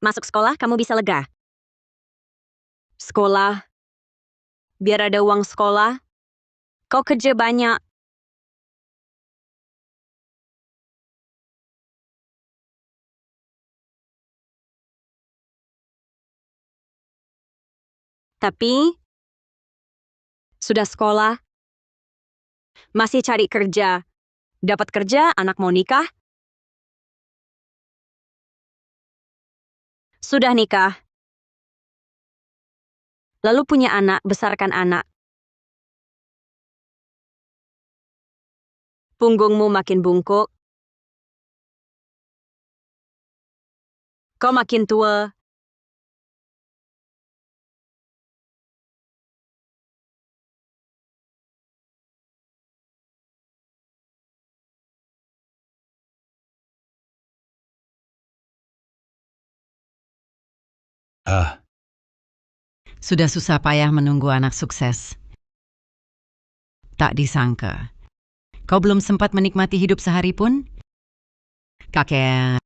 Masuk sekolah, kamu bisa lega. Sekolah, biar ada uang sekolah. Kau kerja banyak. Tapi, sudah sekolah, masih cari kerja. Dapat kerja, anak mau nikah. Sudah nikah. Lalu punya anak, besarkan anak. Punggungmu makin bungkuk. Kau makin tua. Ah, Sudah susah payah menunggu anak sukses. Tak disangka. Kau belum sempat menikmati hidup sehari pun? Kakek.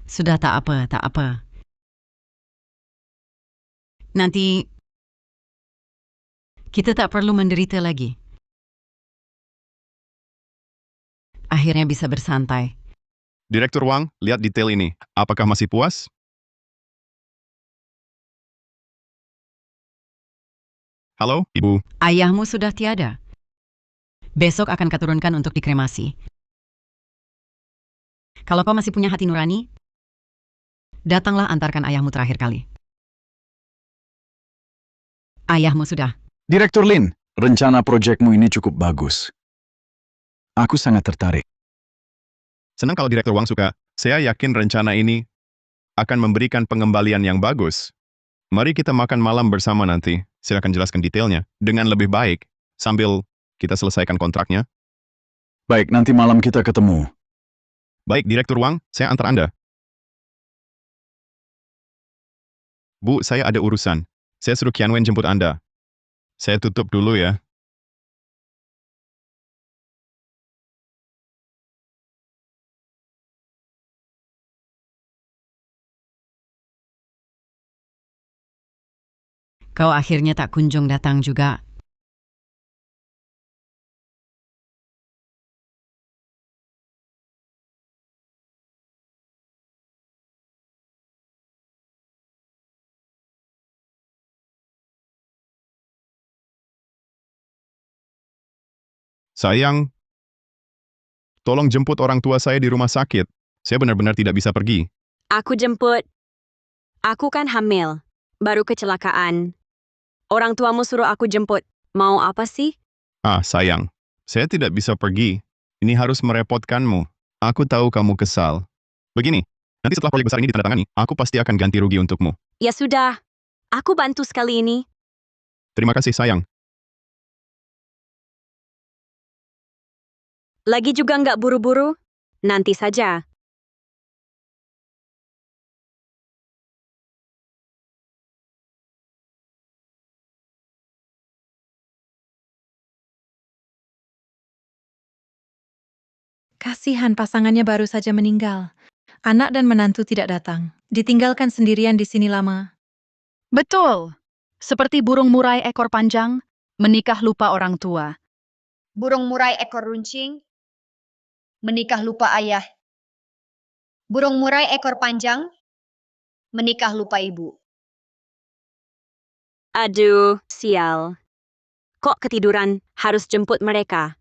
Sudah tak apa, tak apa. Nanti kita tak perlu menderita lagi. Akhirnya bisa bersantai. Direktur Wang, lihat detail ini. Apakah masih puas? Halo, Ibu. Ayahmu sudah tiada. Besok akan kuturunkan untuk dikremasi. Kalau kau masih punya hati nurani, datanglah antarkan ayahmu terakhir kali. Ayahmu sudah. Direktur Lin, rencana proyekmu ini cukup bagus. Aku sangat tertarik. Senang kalau Direktur Wang suka. Saya yakin rencana ini akan memberikan pengembalian yang bagus. Mari kita makan malam bersama nanti. Silakan jelaskan detailnya dengan lebih baik sambil kita selesaikan kontraknya. Baik, nanti malam kita ketemu. Baik, Direktur Wang, saya antar Anda. Bu, saya ada urusan. Saya suruh Qianwen jemput Anda. Saya tutup dulu ya. Kau akhirnya tak kunjung datang juga. Sayang, tolong jemput orang tua saya di rumah sakit. Saya benar-benar tidak bisa pergi. Aku jemput. Aku kan hamil. Baru kecelakaan. Orang tuamu suruh aku jemput. Mau apa sih? Ah, sayang. Saya tidak bisa pergi. Ini harus merepotkanmu. Aku tahu kamu kesal. Begini, nanti setelah proyek besar ini ditandatangani, aku pasti akan ganti rugi untukmu. Ya sudah. Aku bantu sekali ini. Terima kasih, sayang. Lagi juga nggak buru-buru? Nanti saja. Kasihan pasangannya baru saja meninggal. Anak dan menantu tidak datang. Ditinggalkan sendirian di sini lama. Betul. Seperti burung murai ekor panjang, menikah lupa orang tua. Burung murai ekor runcing, menikah lupa ayah. Burung murai ekor panjang, menikah lupa ibu. Aduh, sial. Kok ketiduran, harus jemput mereka.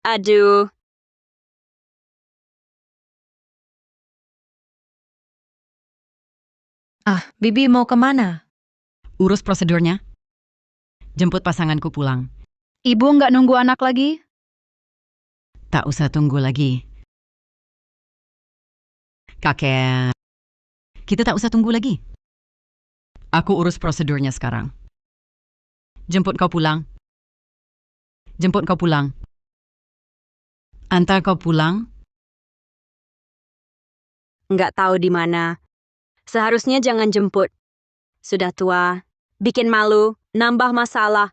Aduh. Bibi mau kemana? Urus prosedurnya. Jemput pasanganku pulang. Ibu nggak nunggu anak lagi? Tak usah tunggu lagi. Kakek, kita tak usah tunggu lagi. Aku urus prosedurnya sekarang. Jemput kau pulang. Jemput kau pulang. Antar kau pulang. Nggak tahu di mana. Seharusnya jangan jemput. Sudah tua, bikin malu, nambah masalah.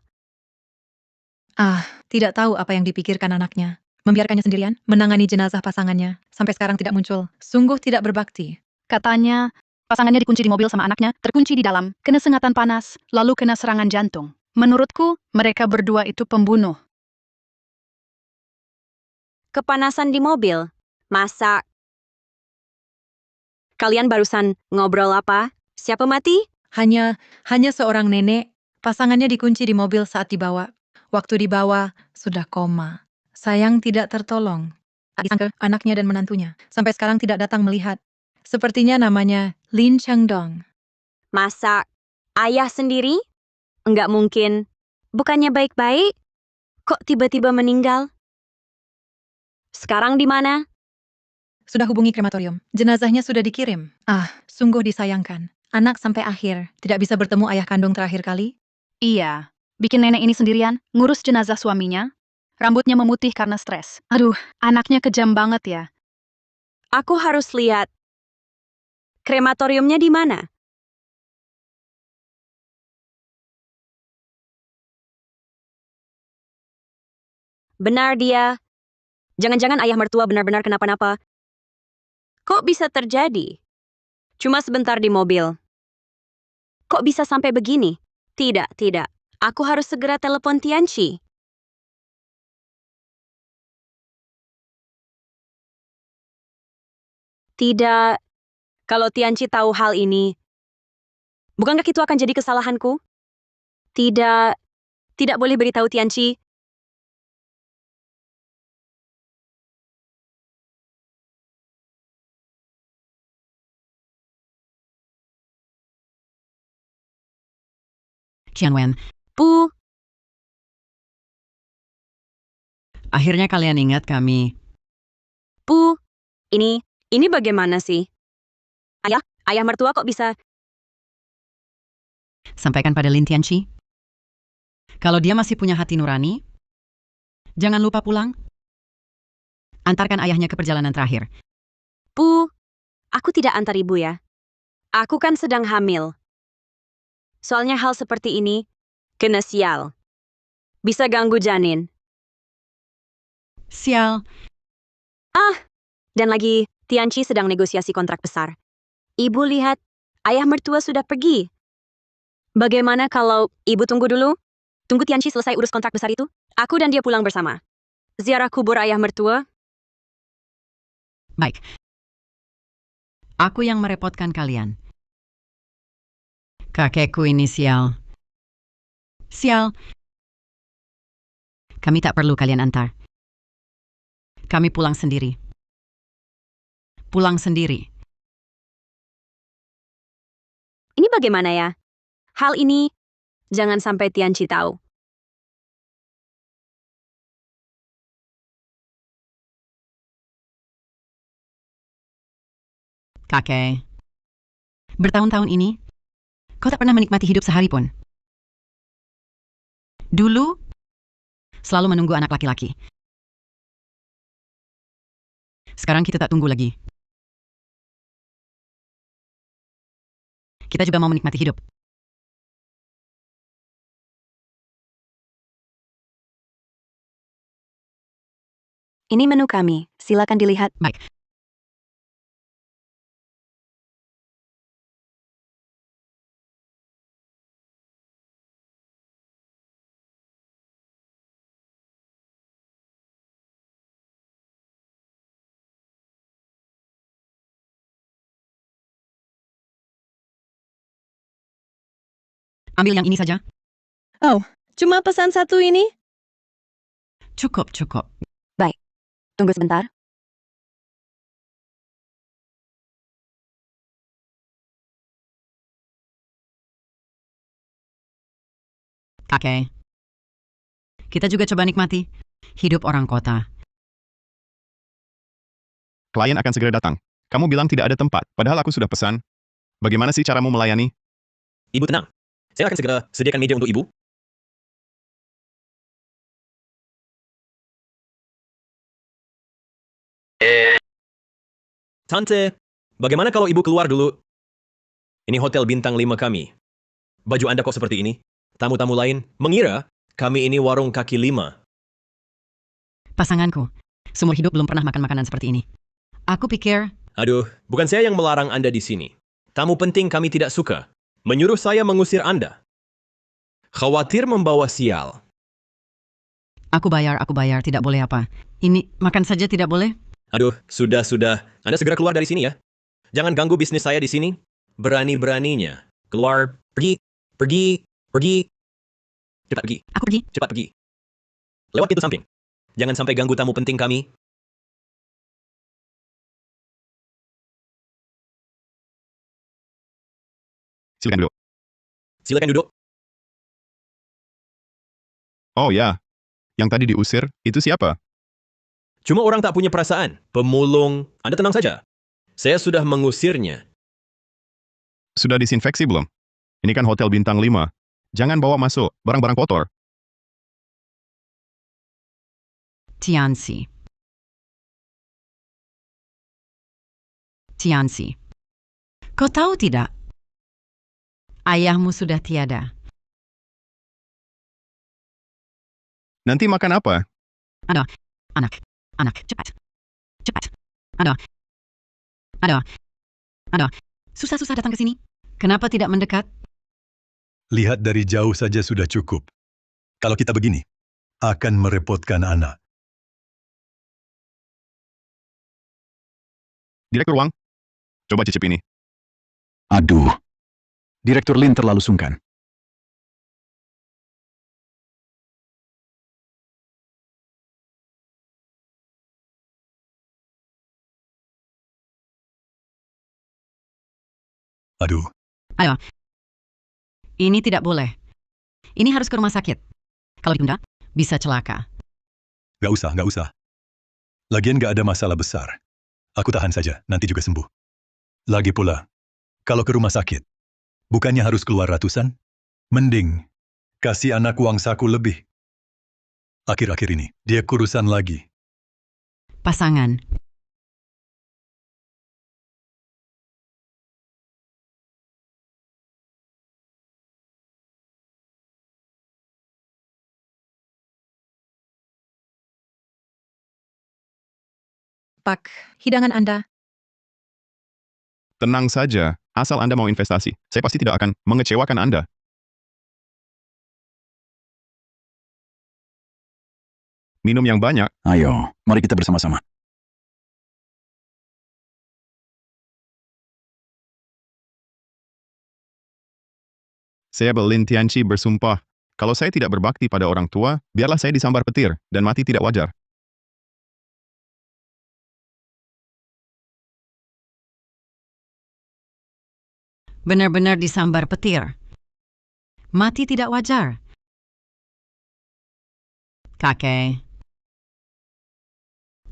Tidak tahu apa yang dipikirkan anaknya. Membiarkannya sendirian, menangani jenazah pasangannya. Sampai sekarang tidak muncul. Sungguh tidak berbakti. Katanya, pasangannya dikunci di mobil sama anaknya, terkunci di dalam, kena sengatan panas, lalu kena serangan jantung. Menurutku, mereka berdua itu pembunuh. Kepanasan di mobil. Masak. Kalian barusan ngobrol apa? Siapa mati? Hanya seorang nenek, pasangannya dikunci di mobil saat dibawa. Waktu dibawa, sudah koma. Sayang tidak tertolong. Disangka anaknya dan menantunya. Sampai sekarang tidak datang melihat. Sepertinya namanya Lin Chengdong. Masak. Ayah sendiri? Enggak mungkin. Bukannya baik-baik? Kok tiba-tiba meninggal? Sekarang di mana? Sudah hubungi krematorium. Jenazahnya sudah dikirim. Sungguh disayangkan. Anak sampai akhir tidak bisa bertemu ayah kandung terakhir kali. Iya, bikin nenek ini sendirian, ngurus jenazah suaminya. Rambutnya memutih karena stres. Aduh, anaknya kejam banget ya. Aku harus lihat. Krematoriumnya di mana? Benar dia. Jangan-jangan ayah mertua benar-benar kenapa-napa. Kok bisa terjadi? Cuma sebentar di mobil. Kok bisa sampai begini? Tidak. Aku harus segera telepon Tianchi. Tidak. Kalau Tianchi tahu hal ini, bukankah itu akan jadi kesalahanku? Tidak. Tidak boleh beritahu Tianchi. Qianwen, Bu, akhirnya kalian ingat kami. Bu. Ini bagaimana sih? Ayah mertua kok bisa... Sampaikan pada Lin Tianchi. Kalau dia masih punya hati nurani, jangan lupa pulang. Antarkan ayahnya ke perjalanan terakhir. Bu, aku tidak antar ibu ya. Aku kan sedang hamil. Soalnya hal seperti ini, kena sial. Bisa ganggu janin. Sial. Dan lagi, Tianchi sedang negosiasi kontrak besar. Ibu lihat, ayah mertua sudah pergi. Bagaimana kalau ibu tunggu dulu? Tunggu Tianchi selesai urus kontrak besar itu. Aku dan dia pulang bersama. Ziarah kubur ayah mertua. Baik. Aku yang merepotkan kalian. Kakekku ini sial. Sial. Kami tak perlu kalian antar. Kami pulang sendiri. Pulang sendiri. Ini bagaimana ya? Hal ini, jangan sampai Tianchi tahu. Kakek. Bertahun-tahun ini, kau tak pernah menikmati hidup sehari pun. Dulu, selalu menunggu anak laki-laki. Sekarang kita tak tunggu lagi. Kita juga mau menikmati hidup. Ini menu kami, silakan dilihat. Baik. Ambil yang ini saja. Cuma pesan satu ini? Cukup, cukup. Tunggu sebentar. Kakek. Kita juga coba nikmati hidup orang kota. Klien akan segera datang. Kamu bilang tidak ada tempat, padahal aku sudah pesan. Bagaimana sih caramu melayani? Ibu tenang. Saya akan segera sediakan meja untuk ibu. Tante, bagaimana kalau ibu keluar dulu? Ini hotel bintang 5 kami. Baju Anda kok seperti ini? Tamu-tamu lain mengira kami ini warung kaki 5. Pasanganku, seumur hidup belum pernah makan makanan seperti ini. Aku pikir, Aduh, bukan saya yang melarang Anda di sini. Tamu penting kami tidak suka. Menyuruh saya mengusir Anda. Khawatir membawa sial. aku bayar, tidak boleh apa. Ini, makan saja tidak boleh? Aduh, sudah. Anda segera keluar dari sini ya. Jangan ganggu bisnis saya di sini. Berani-beraninya. Keluar, pergi. Cepat pergi, Aku pergi. cepat pergi. Lewat pintu samping. Jangan sampai ganggu tamu penting kami. Silakan duduk. Silakan duduk. Oh ya, yang tadi diusir, itu siapa? Cuma orang tak punya perasaan. Pemulung. Anda tenang saja. Saya sudah mengusirnya. Sudah disinfeksi belum? Ini kan hotel bintang 5. Jangan bawa masuk barang-barang kotor. Tianxi. Kau tahu tidak? Ayahmu sudah tiada. Nanti makan apa? Anak, cepat. Aduh, susah-susah datang ke sini. Kenapa tidak mendekat? Lihat dari jauh saja sudah cukup. Kalau kita begini, akan merepotkan anak. Direktur Wang, coba cicip ini. Aduh. Direktur Lin terlalu sungkan. Aduh, Ini tidak boleh. Ini harus ke rumah sakit. Kalau ditunda, bisa celaka. nggak usah. Lagian nggak ada masalah besar. Aku tahan saja, nanti juga sembuh. Lagi pula, kalau ke rumah sakit, bukannya harus keluar ratusan? Mending, kasih anak uang saku lebih. Akhir-akhir ini, dia kurusan lagi. Pasangan. Pak, hidangan Anda. Tenang saja, asal Anda mau investasi. Saya pasti tidak akan mengecewakan Anda. Minum yang banyak. Ayo, mari kita bersama-sama. Saya Belin Tianchi bersumpah, kalau saya tidak berbakti pada orang tua, biarlah saya disambar petir dan mati tidak wajar. Benar-benar disambar petir. Mati tidak wajar. Kakek.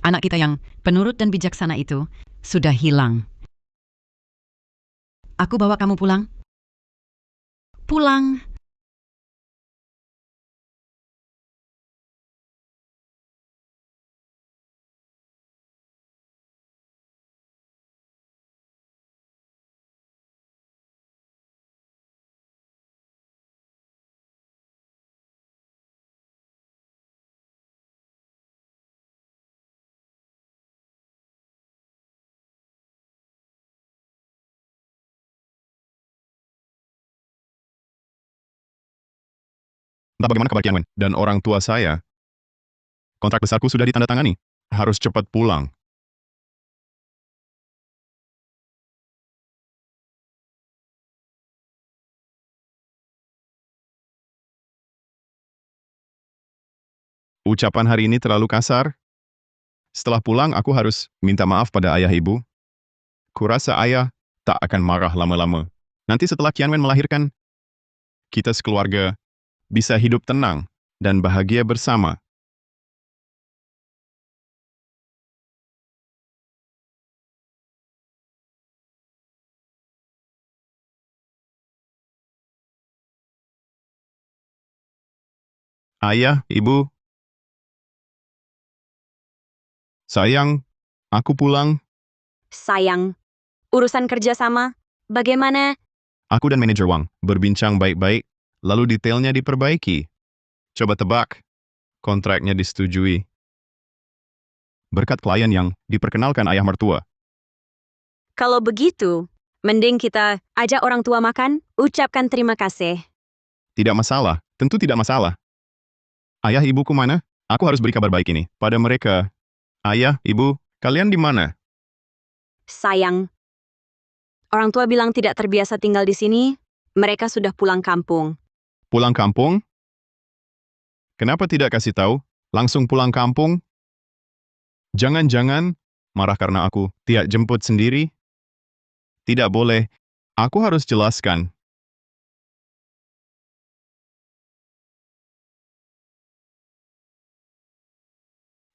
Anak kita yang penurut dan bijaksana itu sudah hilang. Aku bawa kamu pulang. Pulang. Entah bagaimana kabar Kian Wen dan orang tua saya. Kontrak besarku sudah ditandatangani. Harus cepat pulang. Ucapan hari ini terlalu kasar. Setelah pulang, aku harus minta maaf pada ayah ibu. Kurasa ayah tak akan marah lama-lama. Nanti setelah Qianwen melahirkan, kita sekeluarga bisa hidup tenang dan bahagia bersama. Ayah, ibu, sayang, aku pulang. Sayang, urusan kerjasama, bagaimana? Aku dan manajer Wang berbincang baik-baik, lalu detailnya diperbaiki. Coba tebak, kontraknya disetujui. Berkat klien yang diperkenalkan ayah mertua. Kalau begitu, mending kita ajak orang tua makan, ucapkan terima kasih. Tidak masalah, tentu tidak masalah. Ayah ibuku mana? Aku harus beri kabar baik ini pada mereka. Ayah, ibu, kalian di mana? Sayang, orang tua bilang tidak terbiasa tinggal di sini, mereka sudah pulang kampung. Pulang kampung? Kenapa tidak kasih tahu? Langsung pulang kampung? Jangan-jangan marah karena aku tidak jemput sendiri? Tidak boleh. Aku harus jelaskan.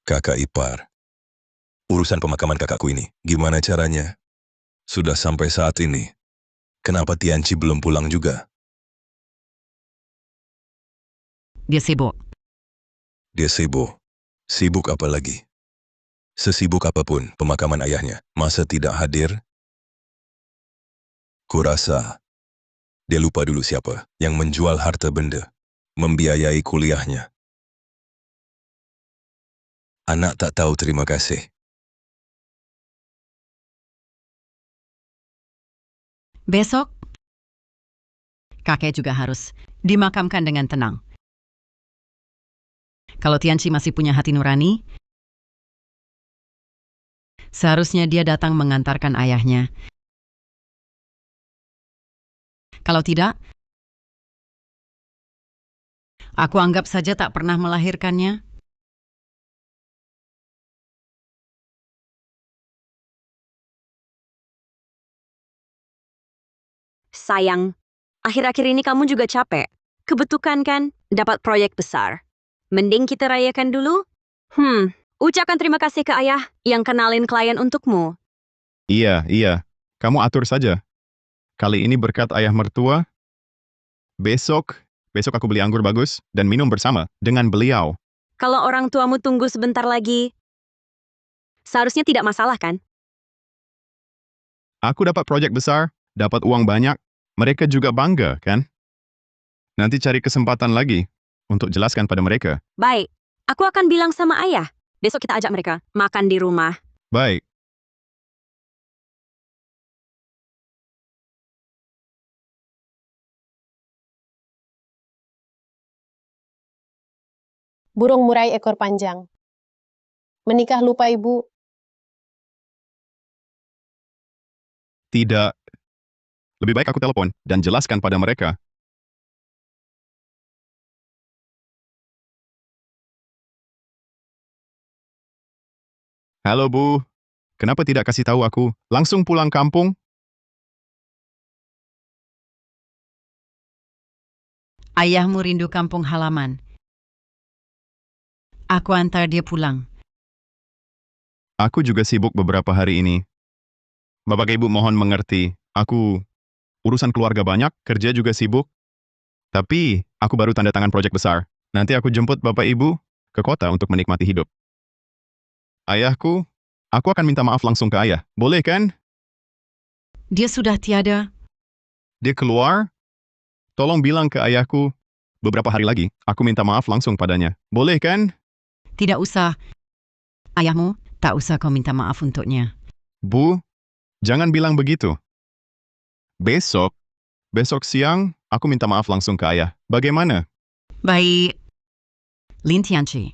Kakak ipar. Urusan pemakaman kakakku ini, gimana caranya? Sudah sampai saat ini. Kenapa Tianqi belum pulang juga? Dia sibuk. Dia sibuk. Sibuk apa lagi? Sesibuk apapun pemakaman ayahnya, masa tidak hadir? Kurasa dia lupa dulu siapa yang menjual harta benda, membiayai kuliahnya. Anak tak tahu terima kasih. Besok, kakek juga harus dimakamkan dengan tenang. Kalau Tianqi masih punya hati nurani, seharusnya dia datang mengantarkan ayahnya. Kalau tidak, aku anggap saja tak pernah melahirkannya. Sayang, akhir-akhir ini kamu juga capek. Kebetulan kan, dapat proyek besar. Mending kita rayakan dulu? Ucapkan terima kasih ke ayah yang kenalin klien untukmu. Iya. Kamu atur saja. Kali ini berkat ayah mertua. Besok aku beli anggur bagus dan minum bersama dengan beliau. Kalau orang tuamu tunggu sebentar lagi, seharusnya tidak masalah kan? Aku dapat proyek besar, dapat uang banyak. Mereka juga bangga, kan? Nanti cari kesempatan lagi untuk jelaskan pada mereka. Baik, aku akan bilang sama ayah. Besok kita ajak mereka makan di rumah. Baik. Burung murai ekor panjang. Menikah lupa ibu. Tidak. Lebih baik aku telepon dan jelaskan pada mereka. Halo Bu, kenapa tidak kasih tahu aku? Langsung pulang kampung? Ayahmu rindu kampung halaman. Aku antar dia pulang. Aku juga sibuk beberapa hari ini. Bapak Ibu mohon mengerti, aku urusan keluarga banyak, kerja juga sibuk. Tapi, aku baru tanda tangan proyek besar. Nanti aku jemput Bapak Ibu ke kota untuk menikmati hidup. Ayahku, aku akan minta maaf langsung ke ayah. Boleh kan? Dia sudah tiada. Dia keluar? Tolong bilang ke ayahku, beberapa hari lagi, aku minta maaf langsung padanya. Boleh kan? Tidak usah. Ayahmu, tak usah kau minta maaf untuknya. Bu, jangan bilang begitu. Besok siang, aku minta maaf langsung ke ayah. Bagaimana? Baik. Lin Tianqi,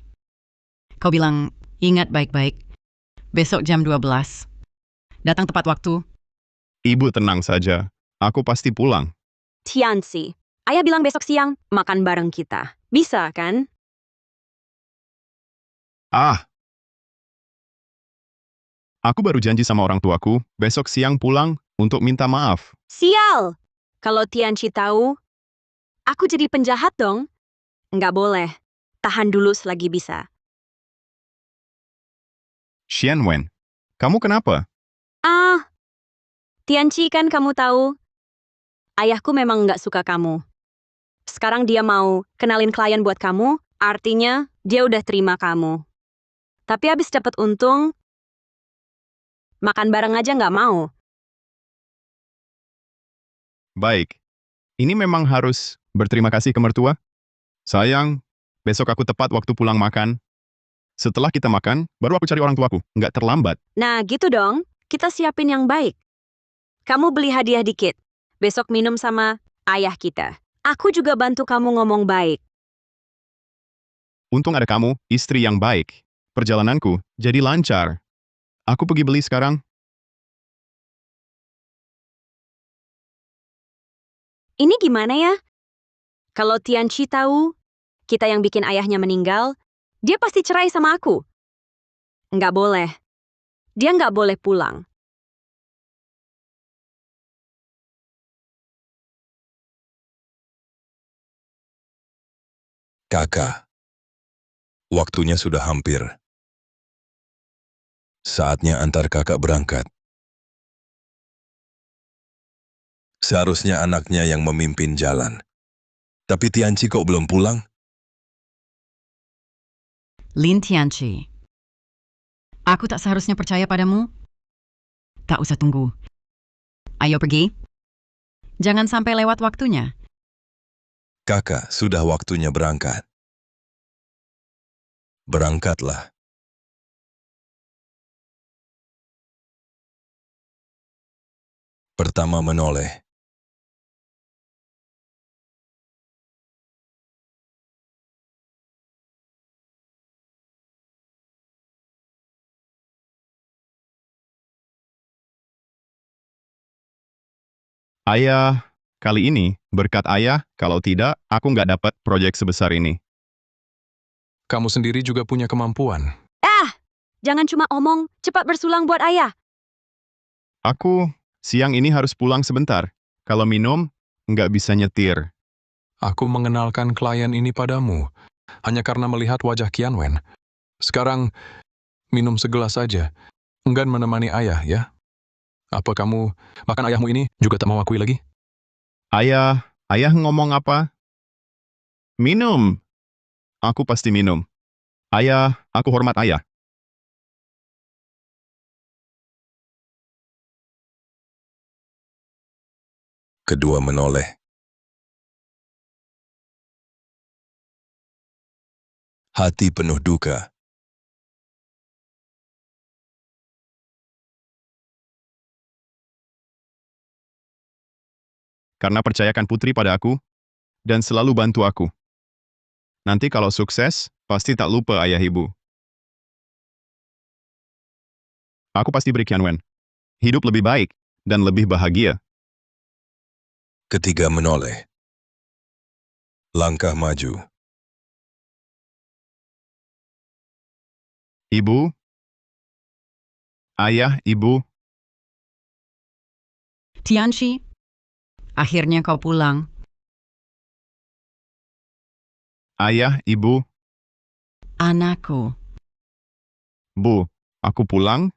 kau bilang ingat baik-baik. Besok jam 12. Datang tepat waktu. Ibu tenang saja. Aku pasti pulang. Tianqi, ayah bilang besok siang makan bareng kita. Bisa kan? Ah, aku baru janji sama orang tuaku besok siang pulang untuk minta maaf. Sial! Kalau Tianchi tahu, aku jadi penjahat dong. Nggak boleh. Tahan dulu selagi bisa. Xianwen, kamu kenapa? Ah, Tianchi kan kamu tahu, ayahku memang nggak suka kamu. Sekarang dia mau kenalin klien buat kamu, artinya dia udah terima kamu. Tapi habis dapat untung, makan bareng aja nggak mau. Baik, ini memang harus berterima kasih ke mertua. Sayang, besok aku tepat waktu pulang makan. Setelah kita makan, baru aku cari orang tuaku. Nggak terlambat. Nah gitu dong, kita siapin yang baik. Kamu beli hadiah dikit, besok minum sama ayah kita. Aku juga bantu kamu ngomong baik. Untung ada kamu, istri yang baik. Perjalananku jadi lancar. Aku pergi beli sekarang. Ini gimana ya? Kalau Tianchi tahu, kita yang bikin ayahnya meninggal, dia pasti cerai sama aku. Nggak boleh. Dia nggak boleh pulang. Kakak, waktunya sudah hampir. Saatnya antar kakak berangkat. Seharusnya anaknya yang memimpin jalan. Tapi Tianchi kok belum pulang? Lin Tianchi, aku tak seharusnya percaya padamu. Tak usah tunggu. Ayo pergi. Jangan sampai lewat waktunya. Kakak, sudah waktunya berangkat. Berangkatlah. Pertama menoleh. Ayah, kali ini, berkat ayah, kalau tidak, aku nggak dapat proyek sebesar ini. Kamu sendiri juga punya kemampuan. Jangan cuma omong, cepat bersulang buat ayah. Aku, siang ini harus pulang sebentar. Kalau minum, nggak bisa nyetir. Aku mengenalkan klien ini padamu hanya karena melihat wajah Qianwen. Sekarang, minum segelas saja. Enggan menemani ayah, ya? Apa kamu, bahkan ayahmu ini juga tak mau akui lagi? Ayah ngomong apa? Minum. Aku pasti minum. Ayah, aku hormat ayah. Kedua menoleh. Hati penuh duka. Karena percayakan Putri pada aku, dan selalu bantu aku. Nanti kalau sukses, pasti tak lupa ayah ibu. Aku pasti beri Qianwen. Hidup lebih baik, dan lebih bahagia. Ketiga menoleh. Langkah maju. Ibu, ayah, ibu, Tianchi, akhirnya kau pulang. ayah, ibu, Anakku. bu, aku pulang.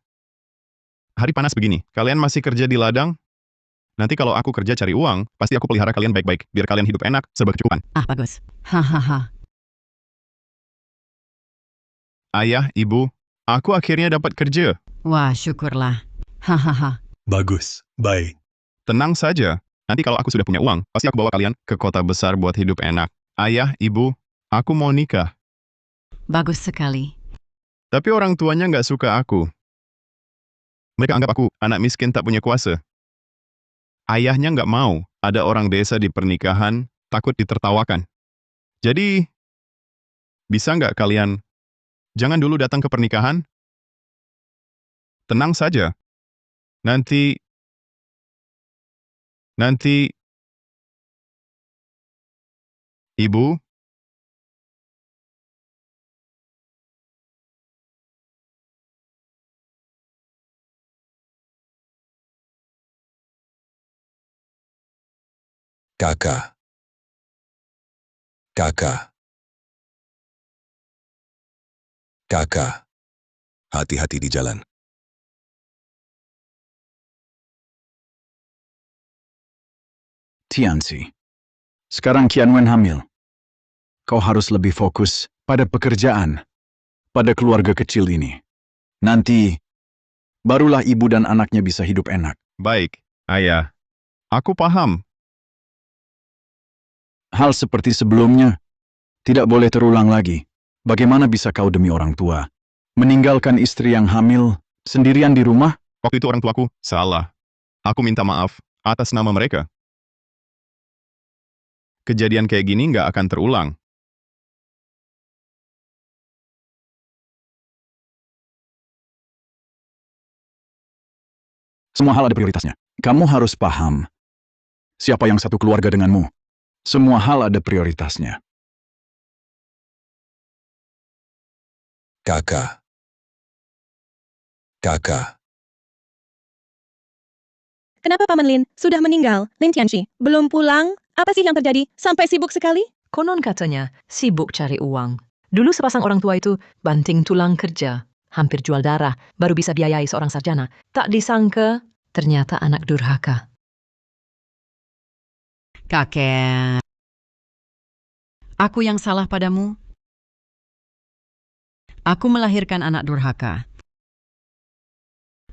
Hari panas begini, kalian masih kerja di ladang? Nanti kalau aku kerja cari uang, pasti aku pelihara kalian baik-baik, biar kalian hidup enak, serba kecukupan. Ah, bagus. Hahaha. Ayah, ibu, aku akhirnya dapat kerja. Wah, syukurlah. Hahaha. Bagus, baik. Tenang saja. Nanti kalau aku sudah punya uang, pasti aku bawa kalian ke kota besar buat hidup enak. Ayah, ibu, aku mau nikah. Bagus sekali. Tapi orang tuanya nggak suka aku. Mereka anggap aku anak miskin tak punya kuasa. Ayahnya nggak mau ada orang desa di pernikahan, takut ditertawakan. Jadi, bisa nggak kalian jangan dulu datang ke pernikahan? Tenang saja. Nanti, ibu, Kakak. Kakak. Kakak. Hati-hati di jalan. Tianxi, sekarang Qianwen hamil. Kau harus lebih fokus pada pekerjaan, pada keluarga kecil ini. Nanti, barulah ibu dan anaknya bisa hidup enak. Baik, Ayah. Aku paham. Hal seperti sebelumnya tidak boleh terulang lagi. Bagaimana bisa kau demi orang tua meninggalkan istri yang hamil sendirian di rumah? Waktu itu orang tuaku salah. Aku minta maaf atas nama mereka. Kejadian kayak gini nggak akan terulang. Semua hal ada prioritasnya. Kamu harus paham siapa yang satu keluarga denganmu. Semua hal ada prioritasnya. Kakak. Kakak. Kenapa Paman Lin sudah meninggal? Lin Tianxi belum pulang? Apa sih yang terjadi? Sampai sibuk sekali? Konon katanya sibuk cari uang. Dulu sepasang orang tua itu banting tulang kerja, hampir jual darah, baru bisa biayai seorang sarjana. Tak disangka, ternyata anak durhaka. Kakek. Aku yang salah padamu. Aku melahirkan anak durhaka.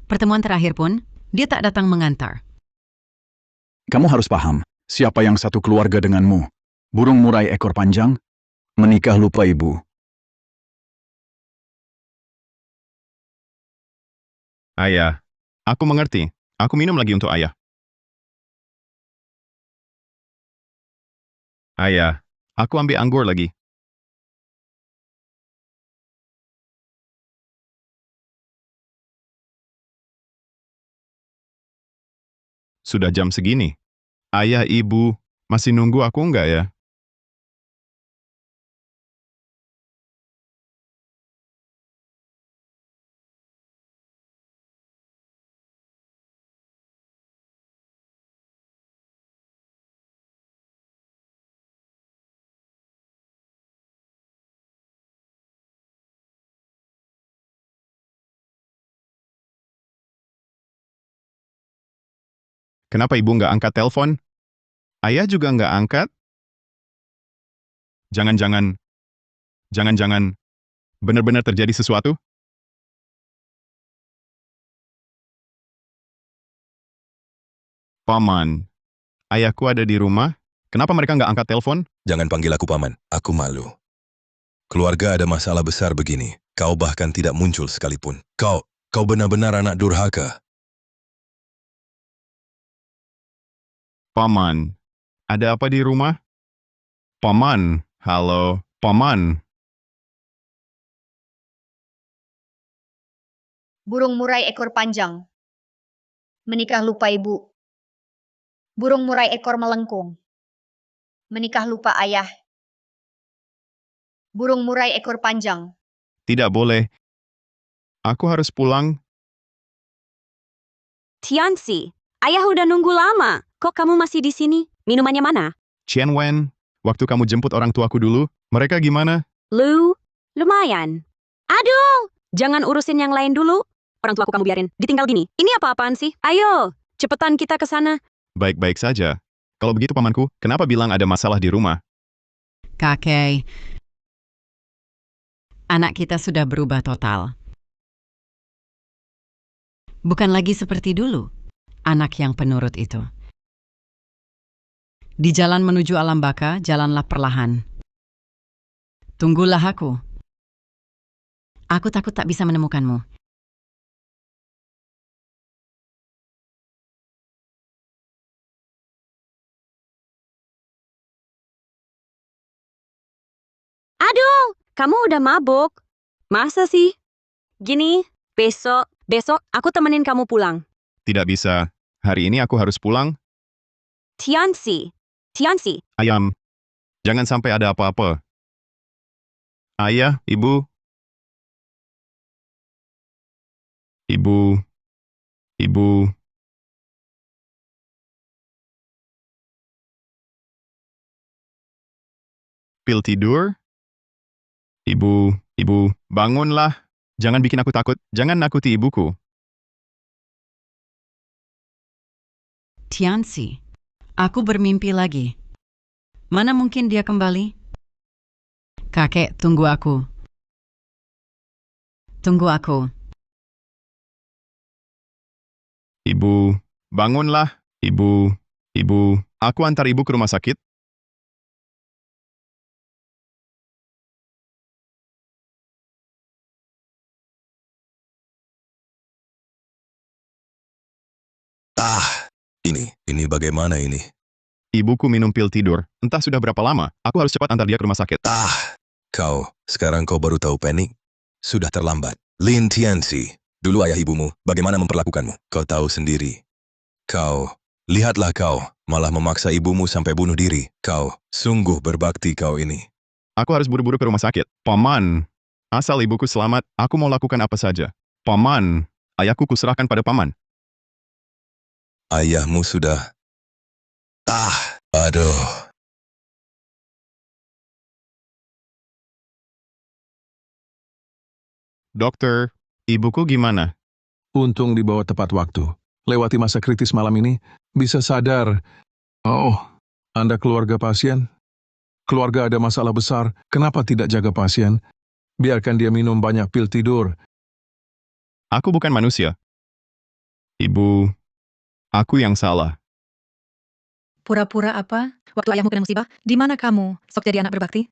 Pertemuan terakhir pun, dia tak datang mengantar. Kamu harus paham siapa yang satu keluarga denganmu. Burung murai ekor panjang, menikah lupa ibu. Ayah, aku mengerti. Aku minum lagi untuk Ayah. Ayah, aku ambil anggur lagi. Sudah jam segini. Ayah, ibu, masih nunggu aku nggak ya? Kenapa ibu nggak angkat telepon? Ayah juga nggak angkat? Jangan-jangan, benar-benar terjadi sesuatu? Paman, ayahku ada di rumah. Kenapa mereka nggak angkat telepon? Jangan panggil aku paman. Aku malu. Keluarga ada masalah besar begini. Kau bahkan tidak muncul sekalipun. Kau benar-benar anak durhaka. Paman, ada apa di rumah? Paman, halo, Paman. Burung murai ekor panjang. Menikah lupa ibu. Burung murai ekor melengkung. Menikah lupa ayah. Burung murai ekor panjang. Tidak boleh. Aku harus pulang. Tianxi, ayah udah nunggu lama. Kok kamu masih di sini? Minumannya mana? Qianwen, waktu kamu jemput orang tuaku dulu, mereka gimana? Lumayan. Aduh, jangan urusin yang lain dulu. Orang tuaku kamu biarin, ditinggal gini. Ini apa-apaan sih? Ayo, cepetan kita ke sana. Baik-baik saja. Kalau begitu pamanku, kenapa bilang ada masalah di rumah? Kakek, anak kita sudah berubah total. Bukan lagi seperti dulu, anak yang penurut itu. Di jalan menuju alam baka, jalanlah perlahan. Tunggulah aku. Aku takut tak bisa menemukanmu. Aduh, kamu udah mabuk. Masa sih? Gini, besok aku temenin kamu pulang. Tidak bisa. Hari ini aku harus pulang. Tianxi, Ayam, jangan sampai ada apa-apa. Ayah, ibu. Ibu. Pil tidur? Ibu, bangunlah. Jangan bikin aku takut. Jangan nakuti ibuku. Tianxi, aku bermimpi lagi. Mana mungkin dia kembali? Kakek, tunggu aku. Tunggu aku. Ibu, bangunlah. Ibu, aku antar ibu ke rumah sakit. Ini bagaimana ini? Ibuku minum pil tidur. Entah sudah berapa lama. Aku harus cepat antar dia ke rumah sakit. Sekarang kau baru tahu panik? Sudah terlambat. Lin Tianxi, dulu ayah ibumu bagaimana memperlakukanmu? Kau tahu sendiri. Lihatlah kau, malah memaksa ibumu sampai bunuh diri. Kau, sungguh berbakti kau ini. Aku harus buru-buru ke rumah sakit. Paman, asal ibuku selamat, aku mau lakukan apa saja. Paman, ayahku kuserahkan pada paman. Ayahmu sudah... aduh. Dokter, ibuku gimana? Untung dibawa tepat waktu. Lewati masa kritis malam ini, bisa sadar. Oh, Anda keluarga pasien? Keluarga ada masalah besar, kenapa tidak jaga pasien? Biarkan dia minum banyak pil tidur. Aku bukan manusia. Ibu, aku yang salah. Pura-pura apa? Waktu ayahmu kena musibah, di mana kamu? Sok jadi anak berbakti?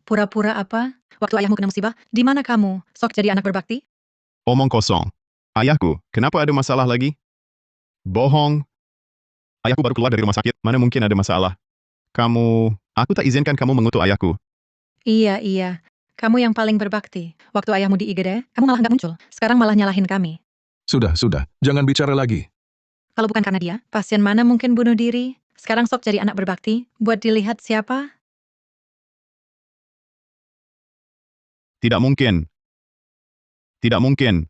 Pura-pura apa? Waktu ayahmu kena musibah, di mana kamu? Sok jadi anak berbakti? Omong kosong. Ayahku, kenapa ada masalah lagi? Bohong. Ayahku baru keluar dari rumah sakit, mana mungkin ada masalah. Aku tak izinkan kamu mengutuk ayahku. Iya. Kamu yang paling berbakti. Waktu ayahmu di IGD, kamu malah nggak muncul. Sekarang malah nyalahin kami. Sudah. Jangan bicara lagi. Kalau bukan karena dia, pasien mana mungkin bunuh diri? Sekarang sok jadi anak berbakti, buat dilihat siapa? Tidak mungkin. Tidak mungkin.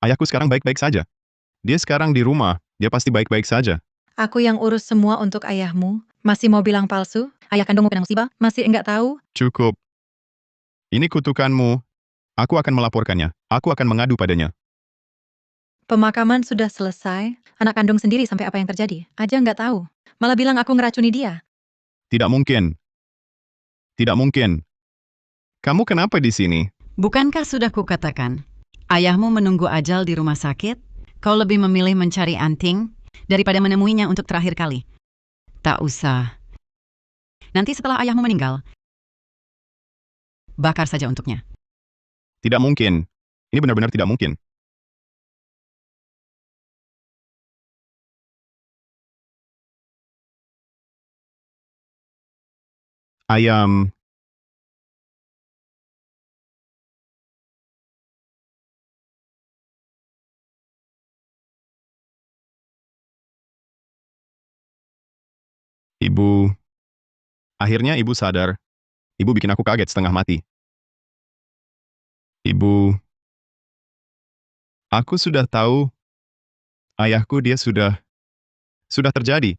Ayahku sekarang baik-baik saja. Dia sekarang di rumah, dia pasti baik-baik saja. Aku yang urus semua untuk ayahmu. Masih mau bilang palsu? Ayah kandungmu kena musibah? Masih enggak tahu? Cukup. Ini kutukanmu. Aku akan melaporkannya. Aku akan mengadu padanya. Pemakaman sudah selesai. Anak kandung sendiri sampai apa yang terjadi. Aja nggak tahu. Malah bilang aku ngeracuni dia. Tidak mungkin. Tidak mungkin. Kamu kenapa di sini? Bukankah sudah kukatakan, ayahmu menunggu ajal di rumah sakit? Kau lebih memilih mencari anting daripada menemuinya untuk terakhir kali. Tak usah. Nanti setelah ayahmu meninggal, bakar saja untuknya. Tidak mungkin. Ini benar-benar tidak mungkin. Ayam. Ibu. Akhirnya ibu sadar. Ibu bikin aku kaget setengah mati. Ibu. Aku sudah tahu. Ayahku dia sudah terjadi.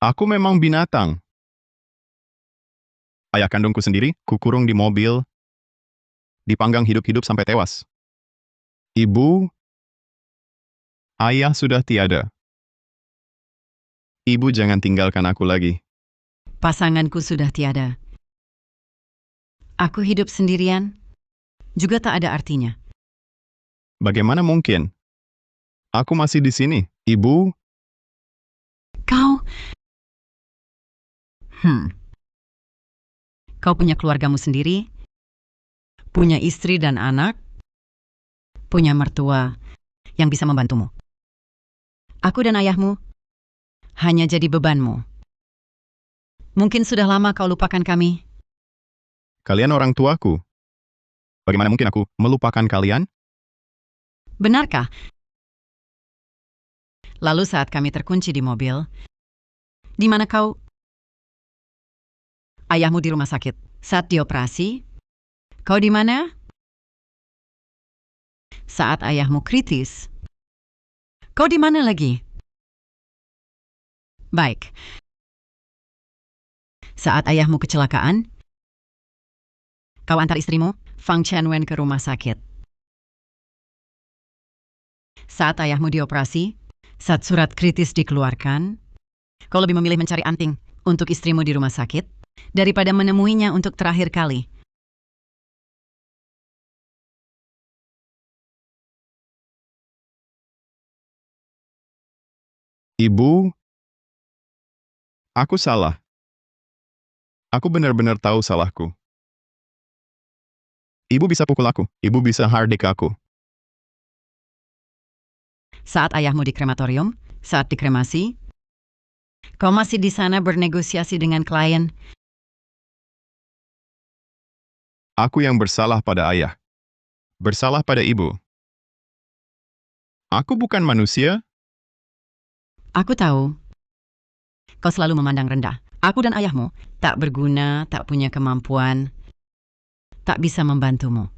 Aku memang binatang. Ayah kandungku sendiri, kukurung di mobil, dipanggang hidup-hidup sampai tewas. Ibu, ayah sudah tiada. Ibu jangan tinggalkan aku lagi. Pasanganku sudah tiada. Aku hidup sendirian, juga tak ada artinya. Bagaimana mungkin? Aku masih di sini, ibu. Kau... Kau punya keluargamu sendiri, punya istri dan anak, punya mertua yang bisa membantumu. Aku dan ayahmu hanya jadi bebanmu. Mungkin sudah lama kau lupakan kami. Kalian orang tuaku. Bagaimana mungkin aku melupakan kalian? Benarkah? Lalu saat kami terkunci di mobil, di mana kau? Ayahmu di rumah sakit. Saat dioperasi, kau di mana? Saat ayahmu kritis, Kau di mana lagi? Baik. Saat ayahmu kecelakaan, kau antar istrimu, Fang Qianwen, ke rumah sakit. Saat ayahmu dioperasi, saat surat kritis dikeluarkan, kau lebih memilih mencari anting untuk istrimu di rumah sakit daripada menemuinya untuk terakhir kali. Ibu, aku salah. Aku benar-benar tahu salahku. Ibu bisa pukul aku. Ibu bisa hardik aku. Saat ayahmu di krematorium, saat dikremasi, kau masih di sana bernegosiasi dengan klien. Aku yang bersalah pada ayah. Bersalah pada ibu. Aku bukan manusia. Aku tahu. Kau selalu memandang rendah. Aku dan ayahmu tak berguna, tak punya kemampuan, tak bisa membantumu.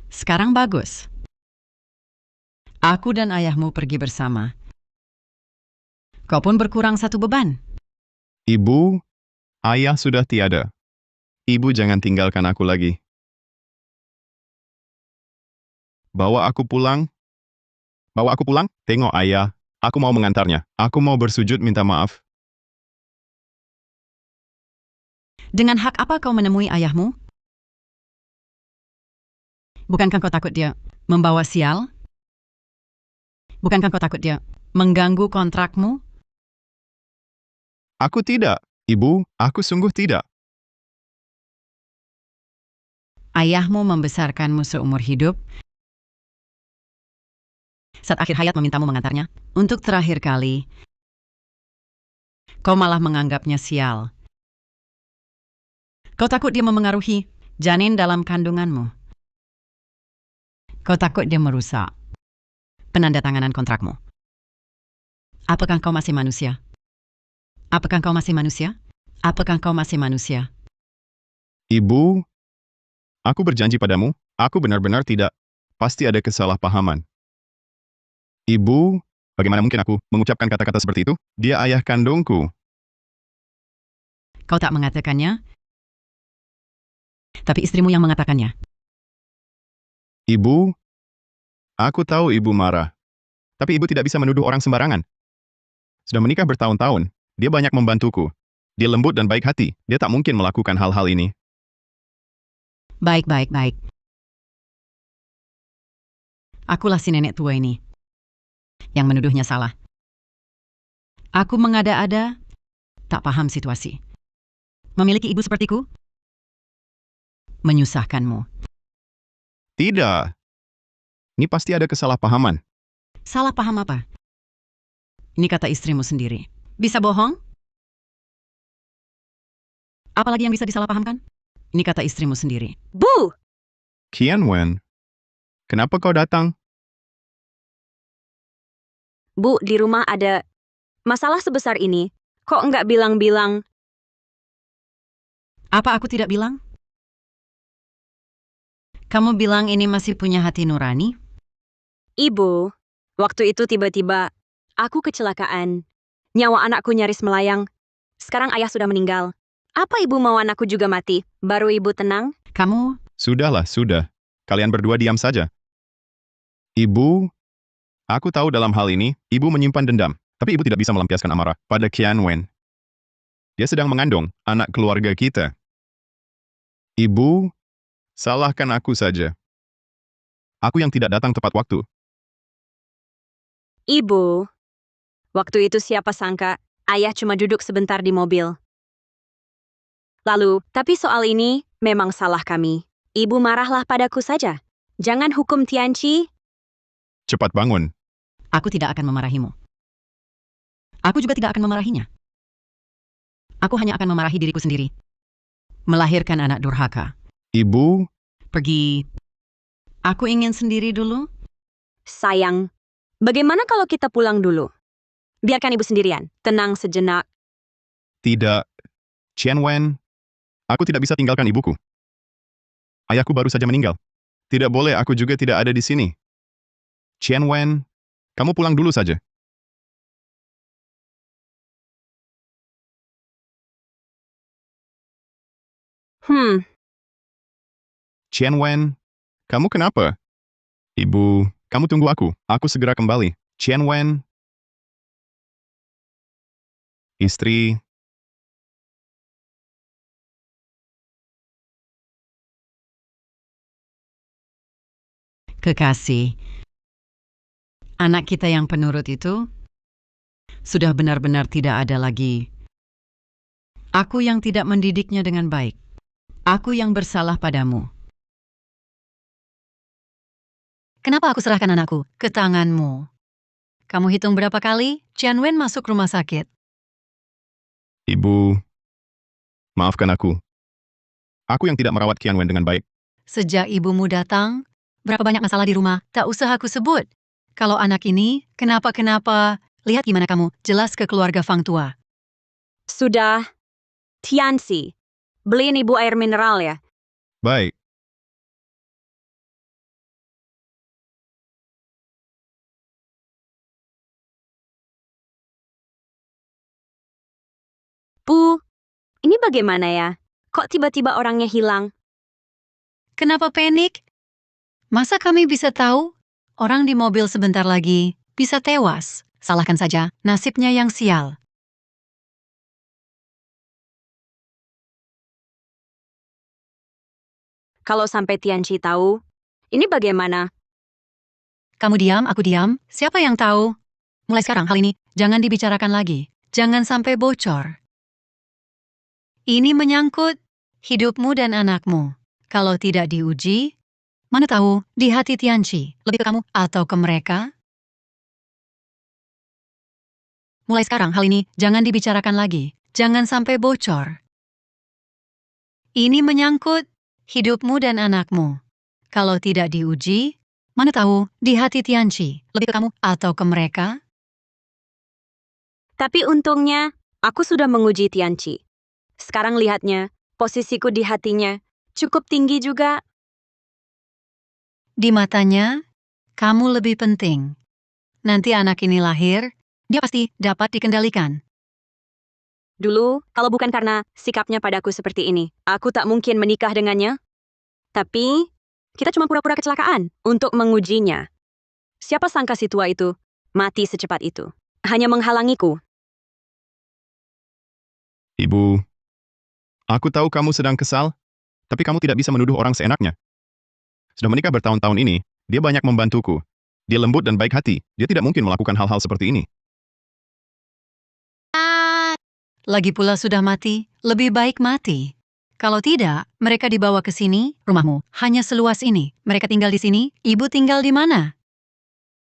Sekarang bagus. Aku dan ayahmu pergi bersama. Kau pun berkurang satu beban. Ibu, ayah sudah tiada. Ibu jangan tinggalkan aku lagi. Bawa aku pulang. Bawa aku pulang, tengok ayah. Aku mau mengantarnya. Aku mau bersujud minta maaf. Dengan hak apa kau menemui ayahmu? Bukankah kau takut dia membawa sial? Bukankah kau takut dia mengganggu kontrakmu? Aku tidak. Ibu, aku sungguh tidak. Ayahmu membesarkanmu seumur hidup. Saat akhir hayat memintamu mengantarnya, untuk terakhir kali, kau malah menganggapnya sial. Kau takut dia memengaruhi janin dalam kandunganmu. Kau takut dia merusak penandatanganan kontrakmu. Apakah kau masih manusia? Apakah kau masih manusia? Apakah kau masih manusia? Ibu, aku berjanji padamu, aku benar-benar tidak. Pasti ada kesalahpahaman. Ibu, bagaimana mungkin aku mengucapkan kata-kata seperti itu? Dia ayah kandungku. Kau tak mengatakannya, tapi istrimu yang mengatakannya. Ibu, aku tahu ibu marah. Tapi ibu tidak bisa menuduh orang sembarangan. Sudah menikah bertahun-tahun, dia banyak membantuku. Dia lembut dan baik hati, dia tak mungkin melakukan hal-hal ini. Baik. Akulah si nenek tua ini yang menuduhnya salah. Aku mengada-ada, tak paham situasi. Memiliki ibu sepertiku menyusahkanmu. Tidak. Ini pasti ada kesalahpahaman. Salah paham apa? Ini kata istrimu sendiri. Bisa bohong? Apalagi yang bisa disalahpahamkan? Ini kata istrimu sendiri. Bu! Qianwen, kenapa kau datang? Bu, di rumah ada masalah sebesar ini. Kok enggak bilang-bilang? Apa aku tidak bilang? Kamu bilang ini masih punya hati nurani? Ibu, waktu itu tiba-tiba aku kecelakaan. Nyawa anakku nyaris melayang. Sekarang ayah sudah meninggal. Apa ibu mau anakku juga mati? Baru ibu tenang? Kamu? Sudahlah, sudah. Kalian berdua diam saja. Ibu, aku tahu dalam hal ini, ibu menyimpan dendam. Tapi ibu tidak bisa melampiaskan amarah pada Qianwen. Dia sedang mengandung anak keluarga kita. Ibu, salahkan aku saja. Aku yang tidak datang tepat waktu. Ibu, waktu itu siapa sangka ayah cuma duduk sebentar di mobil. Lalu, tapi soal ini memang salah kami. Ibu marahlah padaku saja. Jangan hukum Tianqi. Cepat bangun. Aku tidak akan memarahimu. Aku juga tidak akan memarahinya. Aku hanya akan memarahi diriku sendiri. Melahirkan anak durhaka. Ibu, Pergi. Aku ingin sendiri dulu. Sayang, bagaimana kalau kita pulang dulu? Biarkan ibu sendirian. Tenang sejenak. tidak. Qianwen, aku tidak bisa tinggalkan ibuku. Ayahku baru saja meninggal. Tidak boleh, aku juga tidak ada di sini. Qianwen, Kamu pulang dulu saja. Qian Wen, kamu kenapa? Ibu, kamu tunggu aku. Aku segera kembali. Qian Wen. Istri. Kekasih, anak kita yang penurut itu sudah benar-benar tidak ada lagi. Aku yang tidak mendidiknya dengan baik. Aku yang bersalah padamu. Kenapa aku serahkan anakku ke tanganmu? Kamu hitung berapa kali Qianwen masuk rumah sakit? Ibu, maafkan aku. Aku yang tidak merawat Qian Wen dengan baik. Sejak ibumu datang, berapa banyak masalah di rumah, tak usah aku sebut. Kalau anak ini, kenapa-kenapa, lihat gimana kamu, jelas ke keluarga Fang Tua. Sudah. Tianxi, beliin ibu air mineral ya. Baik. Bu, ini bagaimana ya? Kok tiba-tiba orangnya hilang? Kenapa panik? Masa kami bisa tahu? Orang di mobil sebentar lagi bisa tewas. Salahkan saja, nasibnya yang sial. Kalau sampai Tianxi tahu, ini bagaimana? Kamu diam, aku diam. Siapa yang tahu? Mulai sekarang hal ini jangan dibicarakan lagi. Jangan sampai bocor. Ini menyangkut hidupmu dan anakmu. Kalau tidak diuji, mana tahu di hati Tianxi lebih ke kamu atau ke mereka? Mulai sekarang hal ini jangan dibicarakan lagi. Jangan sampai bocor. Ini menyangkut hidupmu dan anakmu. Kalau tidak diuji, mana tahu di hati Tianxi lebih ke kamu atau ke mereka? Tapi untungnya, aku sudah menguji Tianxi. Sekarang lihatnya, posisiku di hatinya cukup tinggi juga. Di matanya, kamu lebih penting. Nanti anak ini lahir, dia pasti dapat dikendalikan. Dulu, kalau bukan karena sikapnya padaku seperti ini, aku tak mungkin menikah dengannya. Tapi, kita cuma pura-pura kecelakaan untuk mengujinya. Siapa sangka si tua itu mati secepat itu? Hanya menghalangiku. Ibu, aku tahu kamu sedang kesal, tapi kamu tidak bisa menuduh orang seenaknya. Sudah menikah bertahun-tahun ini, dia banyak membantuku. Dia lembut dan baik hati. Dia tidak mungkin melakukan hal-hal seperti ini. Lagi pula sudah mati, lebih baik mati. Kalau tidak, mereka dibawa ke sini, rumahmu hanya seluas ini. Mereka tinggal di sini, ibu tinggal di mana?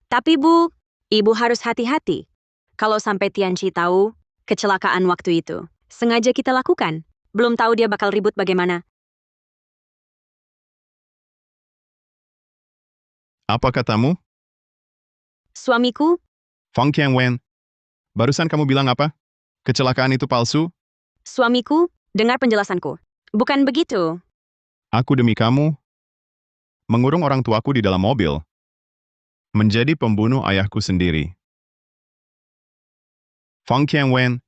Tapi Bu, ibu harus hati-hati. Kalau sampai Tianxi tahu kecelakaan waktu itu, sengaja kita lakukan. Belum tahu dia bakal ribut bagaimana. Apa katamu? Suamiku, Fang Qianwen, barusan kamu bilang apa? Kecelakaan itu palsu? suamiku, dengar penjelasanku. Bukan begitu. Aku demi kamu, mengurung orang tuaku di dalam mobil, menjadi pembunuh ayahku sendiri. Fang Qianwen,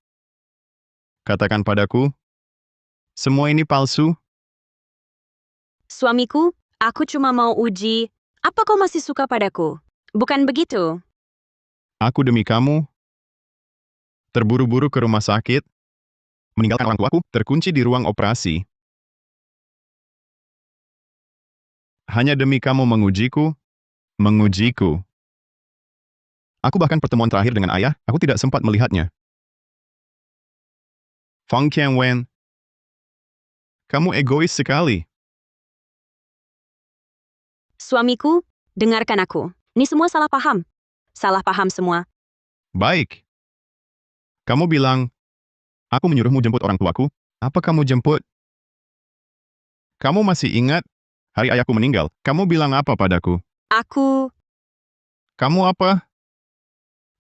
katakan padaku, semua ini palsu? Suamiku, aku cuma mau uji, apa kau masih suka padaku? Bukan begitu. Aku demi kamu, terburu-buru ke rumah sakit, meninggalkan orang tuaku, terkunci di ruang operasi. Hanya demi kamu mengujiku. Aku bahkan pertemuan terakhir dengan ayah, aku tidak sempat melihatnya. Fang Qianwen, kamu egois sekali. Suamiku, dengarkan aku. Ini semua salah paham. Salah paham semua. Baik. Kamu bilang, aku menyuruhmu jemput orang tuaku. Apa kamu jemput? Kamu masih ingat hari ayahku meninggal? Kamu bilang apa padaku? Kamu apa?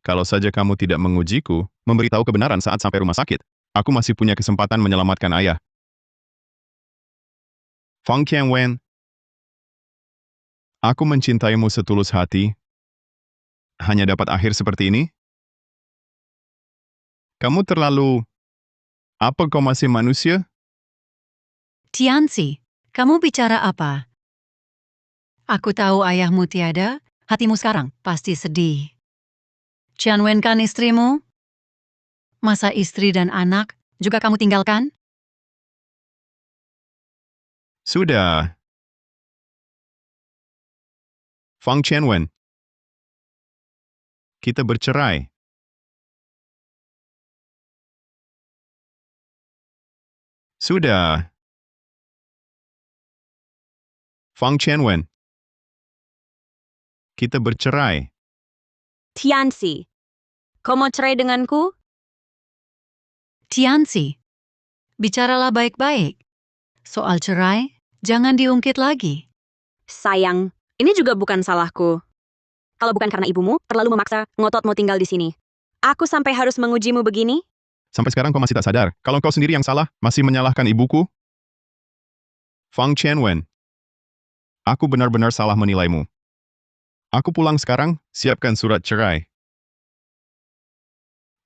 Kalau saja kamu tidak mengujiku, memberitahu kebenaran saat sampai rumah sakit, aku masih punya kesempatan menyelamatkan ayah. Fang Qianwen, aku mencintaimu setulus hati. hanya dapat akhir seperti ini? Kamu terlalu... Apa kau masih manusia? Tianxi, kamu bicara apa? Aku tahu ayahmu tiada, hatimu sekarang pasti sedih. Tianwen kan istrimu? Masa istri dan anak juga kamu tinggalkan? Sudah. Fang Tianwen. Kita bercerai. Sudah. Fang Tianwen. Kita bercerai. Tianxi, kau mau cerai denganku? Tianxi, bicaralah baik-baik. Soal cerai, jangan diungkit lagi. Sayang, ini juga bukan salahku. Kalau bukan karena ibumu, terlalu memaksa, ngotot mau tinggal di sini. Aku sampai harus mengujimu begini? Sampai sekarang kau masih tak sadar, kalau kau sendiri yang salah, masih menyalahkan ibuku? Fang Tianwen. Aku benar-benar salah menilaimu. Aku pulang sekarang, siapkan surat cerai.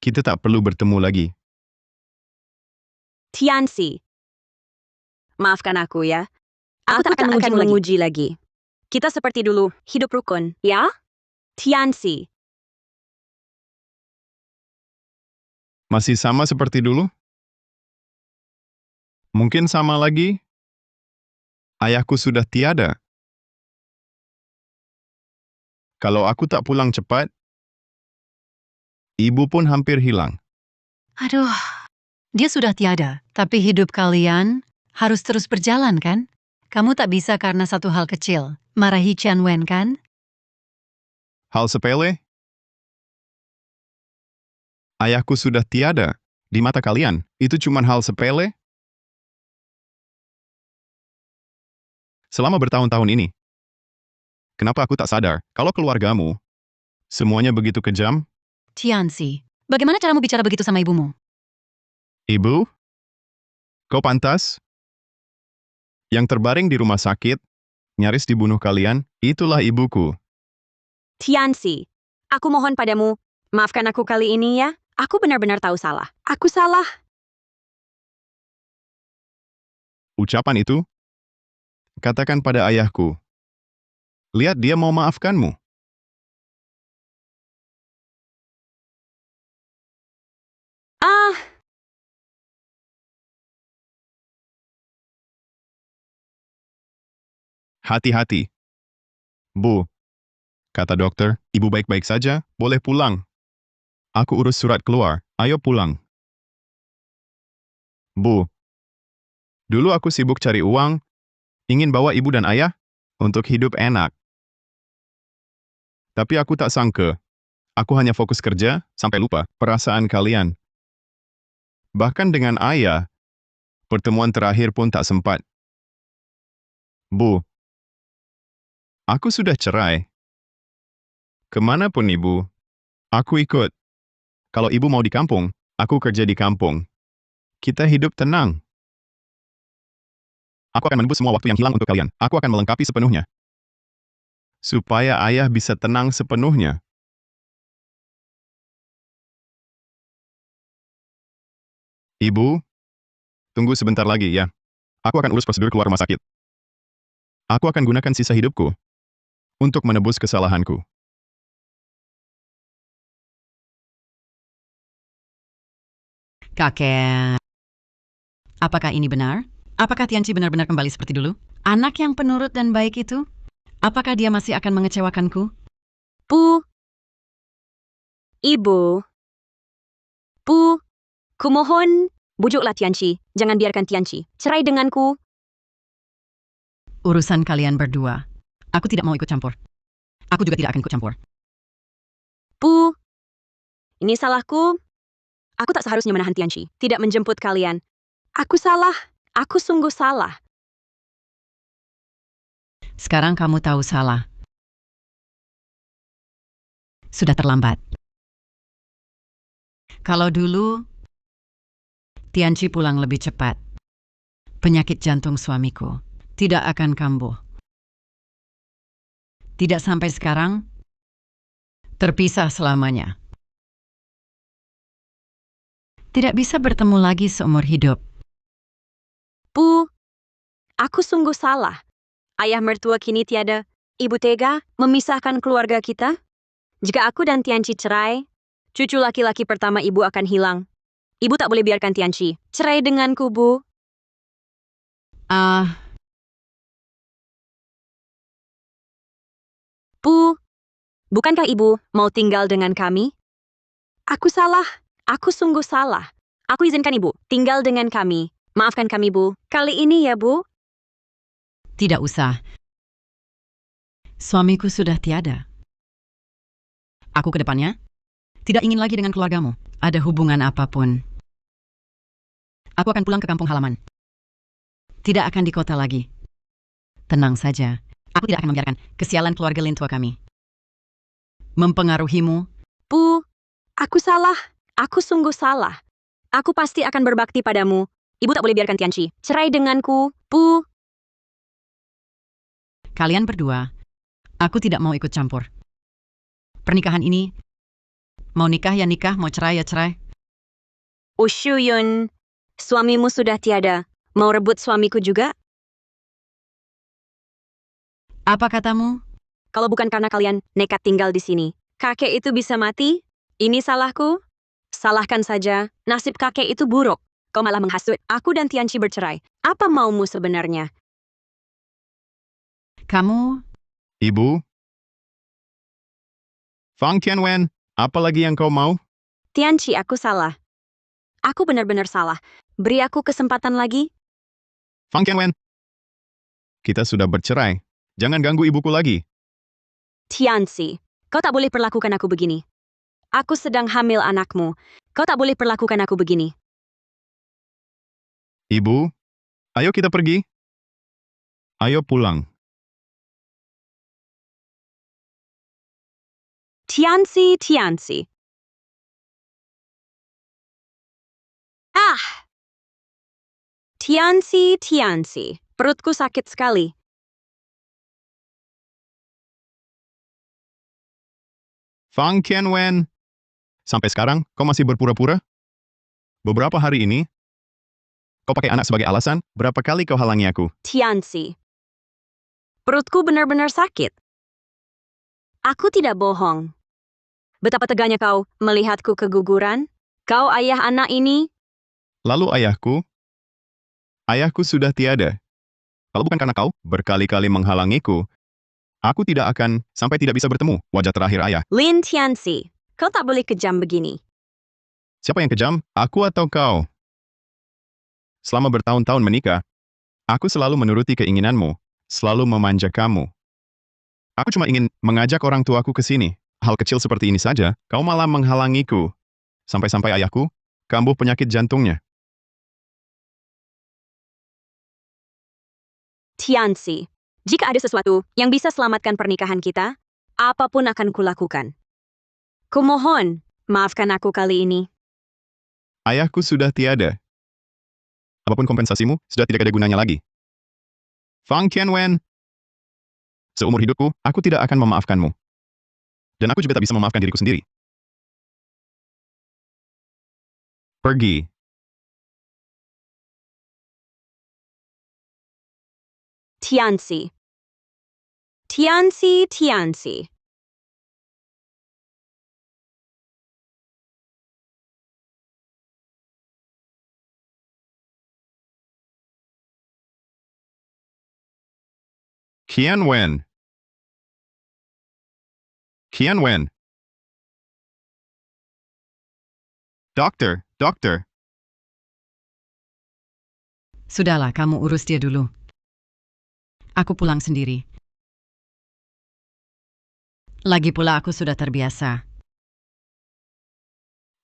Kita tak perlu bertemu lagi. Tianxi, maafkan aku ya. Aku tak akan menguji lagi. Kita seperti dulu, hidup rukun, ya? Tianxi, Masih sama seperti dulu? Mungkin sama lagi? Ayahku sudah tiada. Kalau aku tak pulang cepat, ibu pun hampir hilang. Aduh, dia sudah tiada, tapi hidup kalian harus terus berjalan kan? Kamu tak bisa karena satu hal kecil, marahi Tianwen kan? Hal sepele? Ayahku sudah tiada. Di mata kalian, itu cuma hal sepele? Selama bertahun-tahun ini, kenapa aku tak sadar kalau keluargamu semuanya begitu kejam? Tianxi, bagaimana caramu bicara begitu sama ibumu? Ibu? Kau pantas? Yang terbaring di rumah sakit, nyaris dibunuh kalian, itulah ibuku. Tianxi, aku mohon padamu, maafkan aku kali ini ya. Aku benar-benar tahu salah. Aku salah. Ucapan itu, katakan pada ayahku. Lihat dia mau maafkanmu. Ah, Hati-hati. Bu, kata dokter, ibu baik-baik saja, boleh pulang. Aku urus surat keluar, ayo pulang. Bu, dulu aku sibuk cari uang, ingin bawa ibu dan ayah untuk hidup enak. Tapi aku tak sangka, aku hanya fokus kerja sampai lupa perasaan kalian. Bahkan dengan ayah, pertemuan terakhir pun tak sempat. Bu, aku sudah cerai. Kemanapun ibu, aku ikut. Kalau ibu mau di kampung, aku kerja di kampung. Kita hidup tenang. Aku akan menebus semua waktu yang hilang untuk kalian. Aku akan melengkapi sepenuhnya. Supaya ayah bisa tenang sepenuhnya. Ibu, tunggu sebentar lagi ya. Aku akan urus prosedur keluar rumah sakit. Aku akan gunakan sisa hidupku untuk menebus kesalahanku. Kakek, apakah ini benar? Apakah Tianxi benar-benar kembali seperti dulu? Anak yang penurut dan baik itu? Apakah dia masih akan mengecewakanku? Bu. Ibu. Bu. Kumohon, bujuklah Tianxi. Jangan biarkan Tianxi cerai denganku. Urusan kalian berdua. Aku tidak mau ikut campur. Aku juga tidak akan ikut campur. Bu. Ini salahku. Aku tak seharusnya menahan Tianxi, tidak menjemput kalian. Aku salah. Aku sungguh salah. Sekarang kamu tahu salah. Sudah terlambat. Kalau dulu, Tianxi pulang lebih cepat. Penyakit jantung suamiku tidak akan kambuh. Tidak sampai sekarang, Terpisah selamanya. Tidak bisa bertemu lagi seumur hidup. Bu, aku sungguh salah. Ayah mertua kini tiada. Ibu tega memisahkan keluarga kita? Jika aku dan Tianci cerai, cucu laki-laki pertama ibu akan hilang. Ibu tak boleh biarkan Tianci cerai denganku, Bu. Bu, bukankah ibu mau tinggal dengan kami? Aku salah. Aku sungguh salah. Aku izinkan ibu tinggal dengan kami. Maafkan kami, Bu. Kali ini ya, Bu. Tidak usah. Suamiku sudah tiada. Aku ke depannya tidak ingin lagi dengan keluargamu ada hubungan apapun. Aku akan pulang ke kampung halaman. Tidak akan di kota lagi. Tenang saja. Aku tidak akan membiarkan kesialan keluarga Lin tua kami mempengaruhimu. Bu, aku salah. Aku sungguh salah. Aku pasti akan berbakti padamu. Ibu tak boleh biarkan Tianci cerai denganku, Bu. Kalian berdua, aku tidak mau ikut campur. Pernikahan ini, mau nikah ya nikah, mau cerai ya cerai. Ushuyun, suamimu sudah tiada. Mau rebut suamiku juga? Apa katamu? Kalau bukan karena kalian nekat tinggal di sini, kakek itu bisa mati? Ini salahku? Salahkan saja, nasib kakek itu buruk. Kau malah menghasut aku dan Tianci bercerai. Apa maumu sebenarnya? Kamu? Ibu? Fang Tianwen, apa lagi yang kau mau? Tianci, aku salah. Aku benar-benar salah. Beri aku kesempatan lagi. Fang Tianwen. Kita sudah bercerai. Jangan ganggu ibuku lagi. Tianci, kau tak boleh perlakukan aku begini. Aku sedang hamil anakmu. Kau tak boleh perlakukan aku begini. Ibu, ayo kita pergi. Ayo pulang. Tianci, Tianci. Ah! Tianci, Tianci. Perutku sakit sekali. Fang Tianwen. Sampai sekarang, kau masih berpura-pura? Beberapa hari ini, kau pakai anak sebagai alasan, berapa kali kau halangi aku? Tianci. Perutku benar-benar sakit. Aku tidak bohong. Betapa teganya kau melihatku keguguran? Kau ayah anak ini? Lalu ayahku? Ayahku sudah tiada. Kalau bukan karena kau berkali-kali menghalangiku, aku tidak akan sampai tidak bisa bertemu wajah terakhir ayah. Lin Tianci, kau tak boleh kejam begini. Siapa yang kejam? Aku atau kau? Selama bertahun-tahun menikah, aku selalu menuruti keinginanmu, selalu memanja kamu. Aku cuma ingin mengajak orang tuaku ke sini. Hal kecil seperti ini saja, kau malah menghalangiku. Sampai-sampai ayahku kambuh penyakit jantungnya. Tianci, jika ada sesuatu yang bisa selamatkan pernikahan kita, apapun akan kulakukan. Kumohon, maafkan aku kali ini. Ayahku sudah tiada. Apapun kompensasimu, sudah tidak ada gunanya lagi. Fang Tianwen. Seumur hidupku, aku tidak akan memaafkanmu. Dan aku juga tak bisa memaafkan diriku sendiri. Pergi. Tianci. Tianci, Tianci. Tianwen. Tianwen. Dokter, dokter. Sudahlah, kamu urus dia dulu. Aku pulang sendiri. Lagi pula aku sudah terbiasa.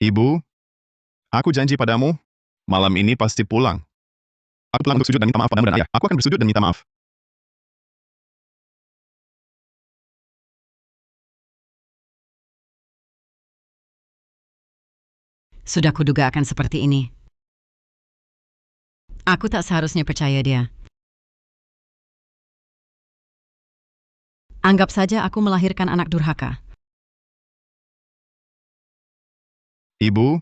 Ibu, aku janji padamu, malam ini pasti pulang. Aku pulang untuk sujud dan minta maaf padamu dan ayah. Aku akan bersujud dan minta maaf. Sudah kuduga akan seperti ini. Aku tak seharusnya percaya dia. Anggap saja aku melahirkan anak durhaka. Ibu?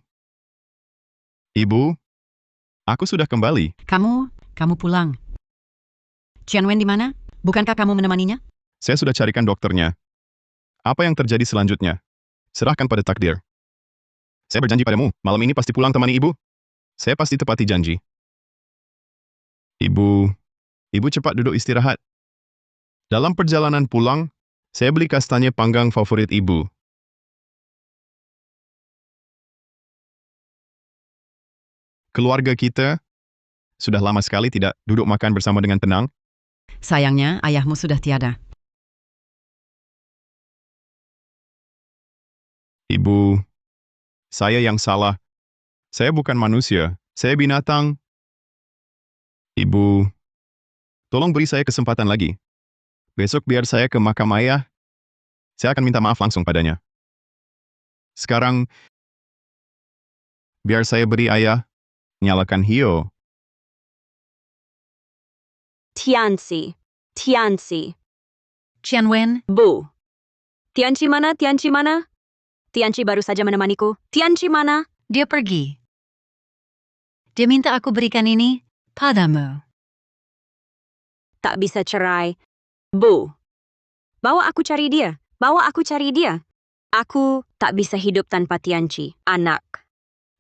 Ibu? Aku sudah kembali. Kamu pulang. Tianwen di mana? Bukankah kamu menemaninya? Saya sudah carikan dokternya. Apa yang terjadi selanjutnya? Serahkan pada takdir. Saya berjanji padamu, malam ini pasti pulang temani ibu. Saya pasti tepati janji. Ibu cepat duduk istirahat. Dalam perjalanan pulang, saya beli kastanya panggang favorit ibu. Keluarga kita sudah lama sekali tidak duduk makan bersama dengan tenang. Sayangnya, ayahmu sudah tiada. Ibu, saya yang salah. Saya bukan manusia, saya binatang. Ibu, tolong beri saya kesempatan lagi. Besok biar saya ke makam ayah, saya akan minta maaf langsung padanya. Sekarang, biar saya beri ayah, nyalakan hio. Tianxi. Tianwen, Bu. Tianxi mana? Tianxi baru saja menemaniku. Tianxi mana? dia pergi. Dia minta aku berikan ini padamu. Tak bisa cerai. Bu. Bawa aku cari dia. Aku tak bisa hidup tanpa Tianxi, anak.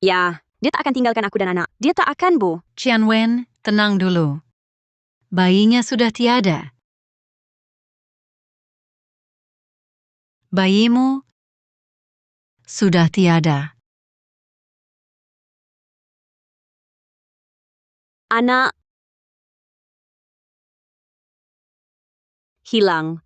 Ya, dia tak akan tinggalkan aku dan anak. Dia tak akan, Bu. Tianwen, tenang dulu. Bayinya sudah tiada. Bayimu sudah tiada. Anak hilang.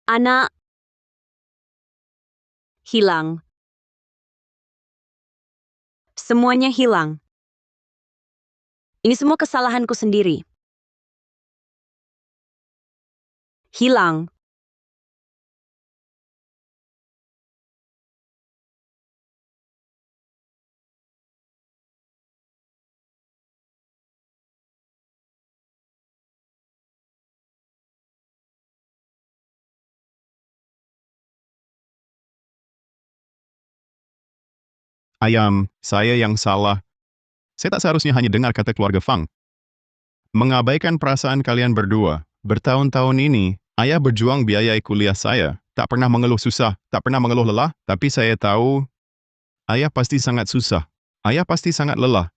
Anak hilang. Semuanya hilang. Ini semua kesalahanku sendiri. Hilang. Ayam, saya yang salah. Saya tak seharusnya hanya dengar kata keluarga Fang. Mengabaikan perasaan kalian berdua. Bertahun-tahun ini, ayah berjuang biayai kuliah saya. Tak pernah mengeluh susah, tak pernah mengeluh lelah, tapi saya tahu, ayah pasti sangat susah. Ayah pasti sangat lelah.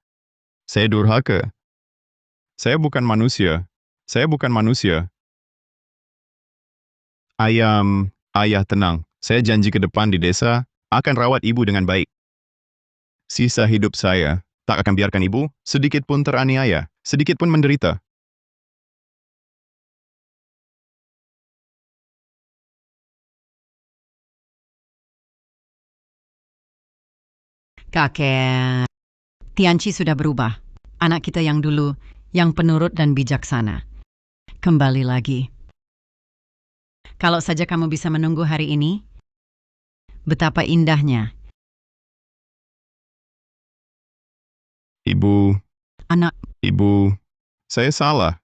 Saya durhaka. Saya bukan manusia. Ayah tenang. Saya janji ke depan di desa, akan rawat ibu dengan baik. Sisa hidup saya, tak akan biarkan ibu sedikit pun teraniaya, sedikit pun menderita. Kakek, Tianxi sudah berubah. Anak kita yang dulu, yang penurut dan bijaksana. Kembali lagi. Kalau saja kamu bisa menunggu hari ini, betapa indahnya. Ibu, Anak, ibu, saya salah.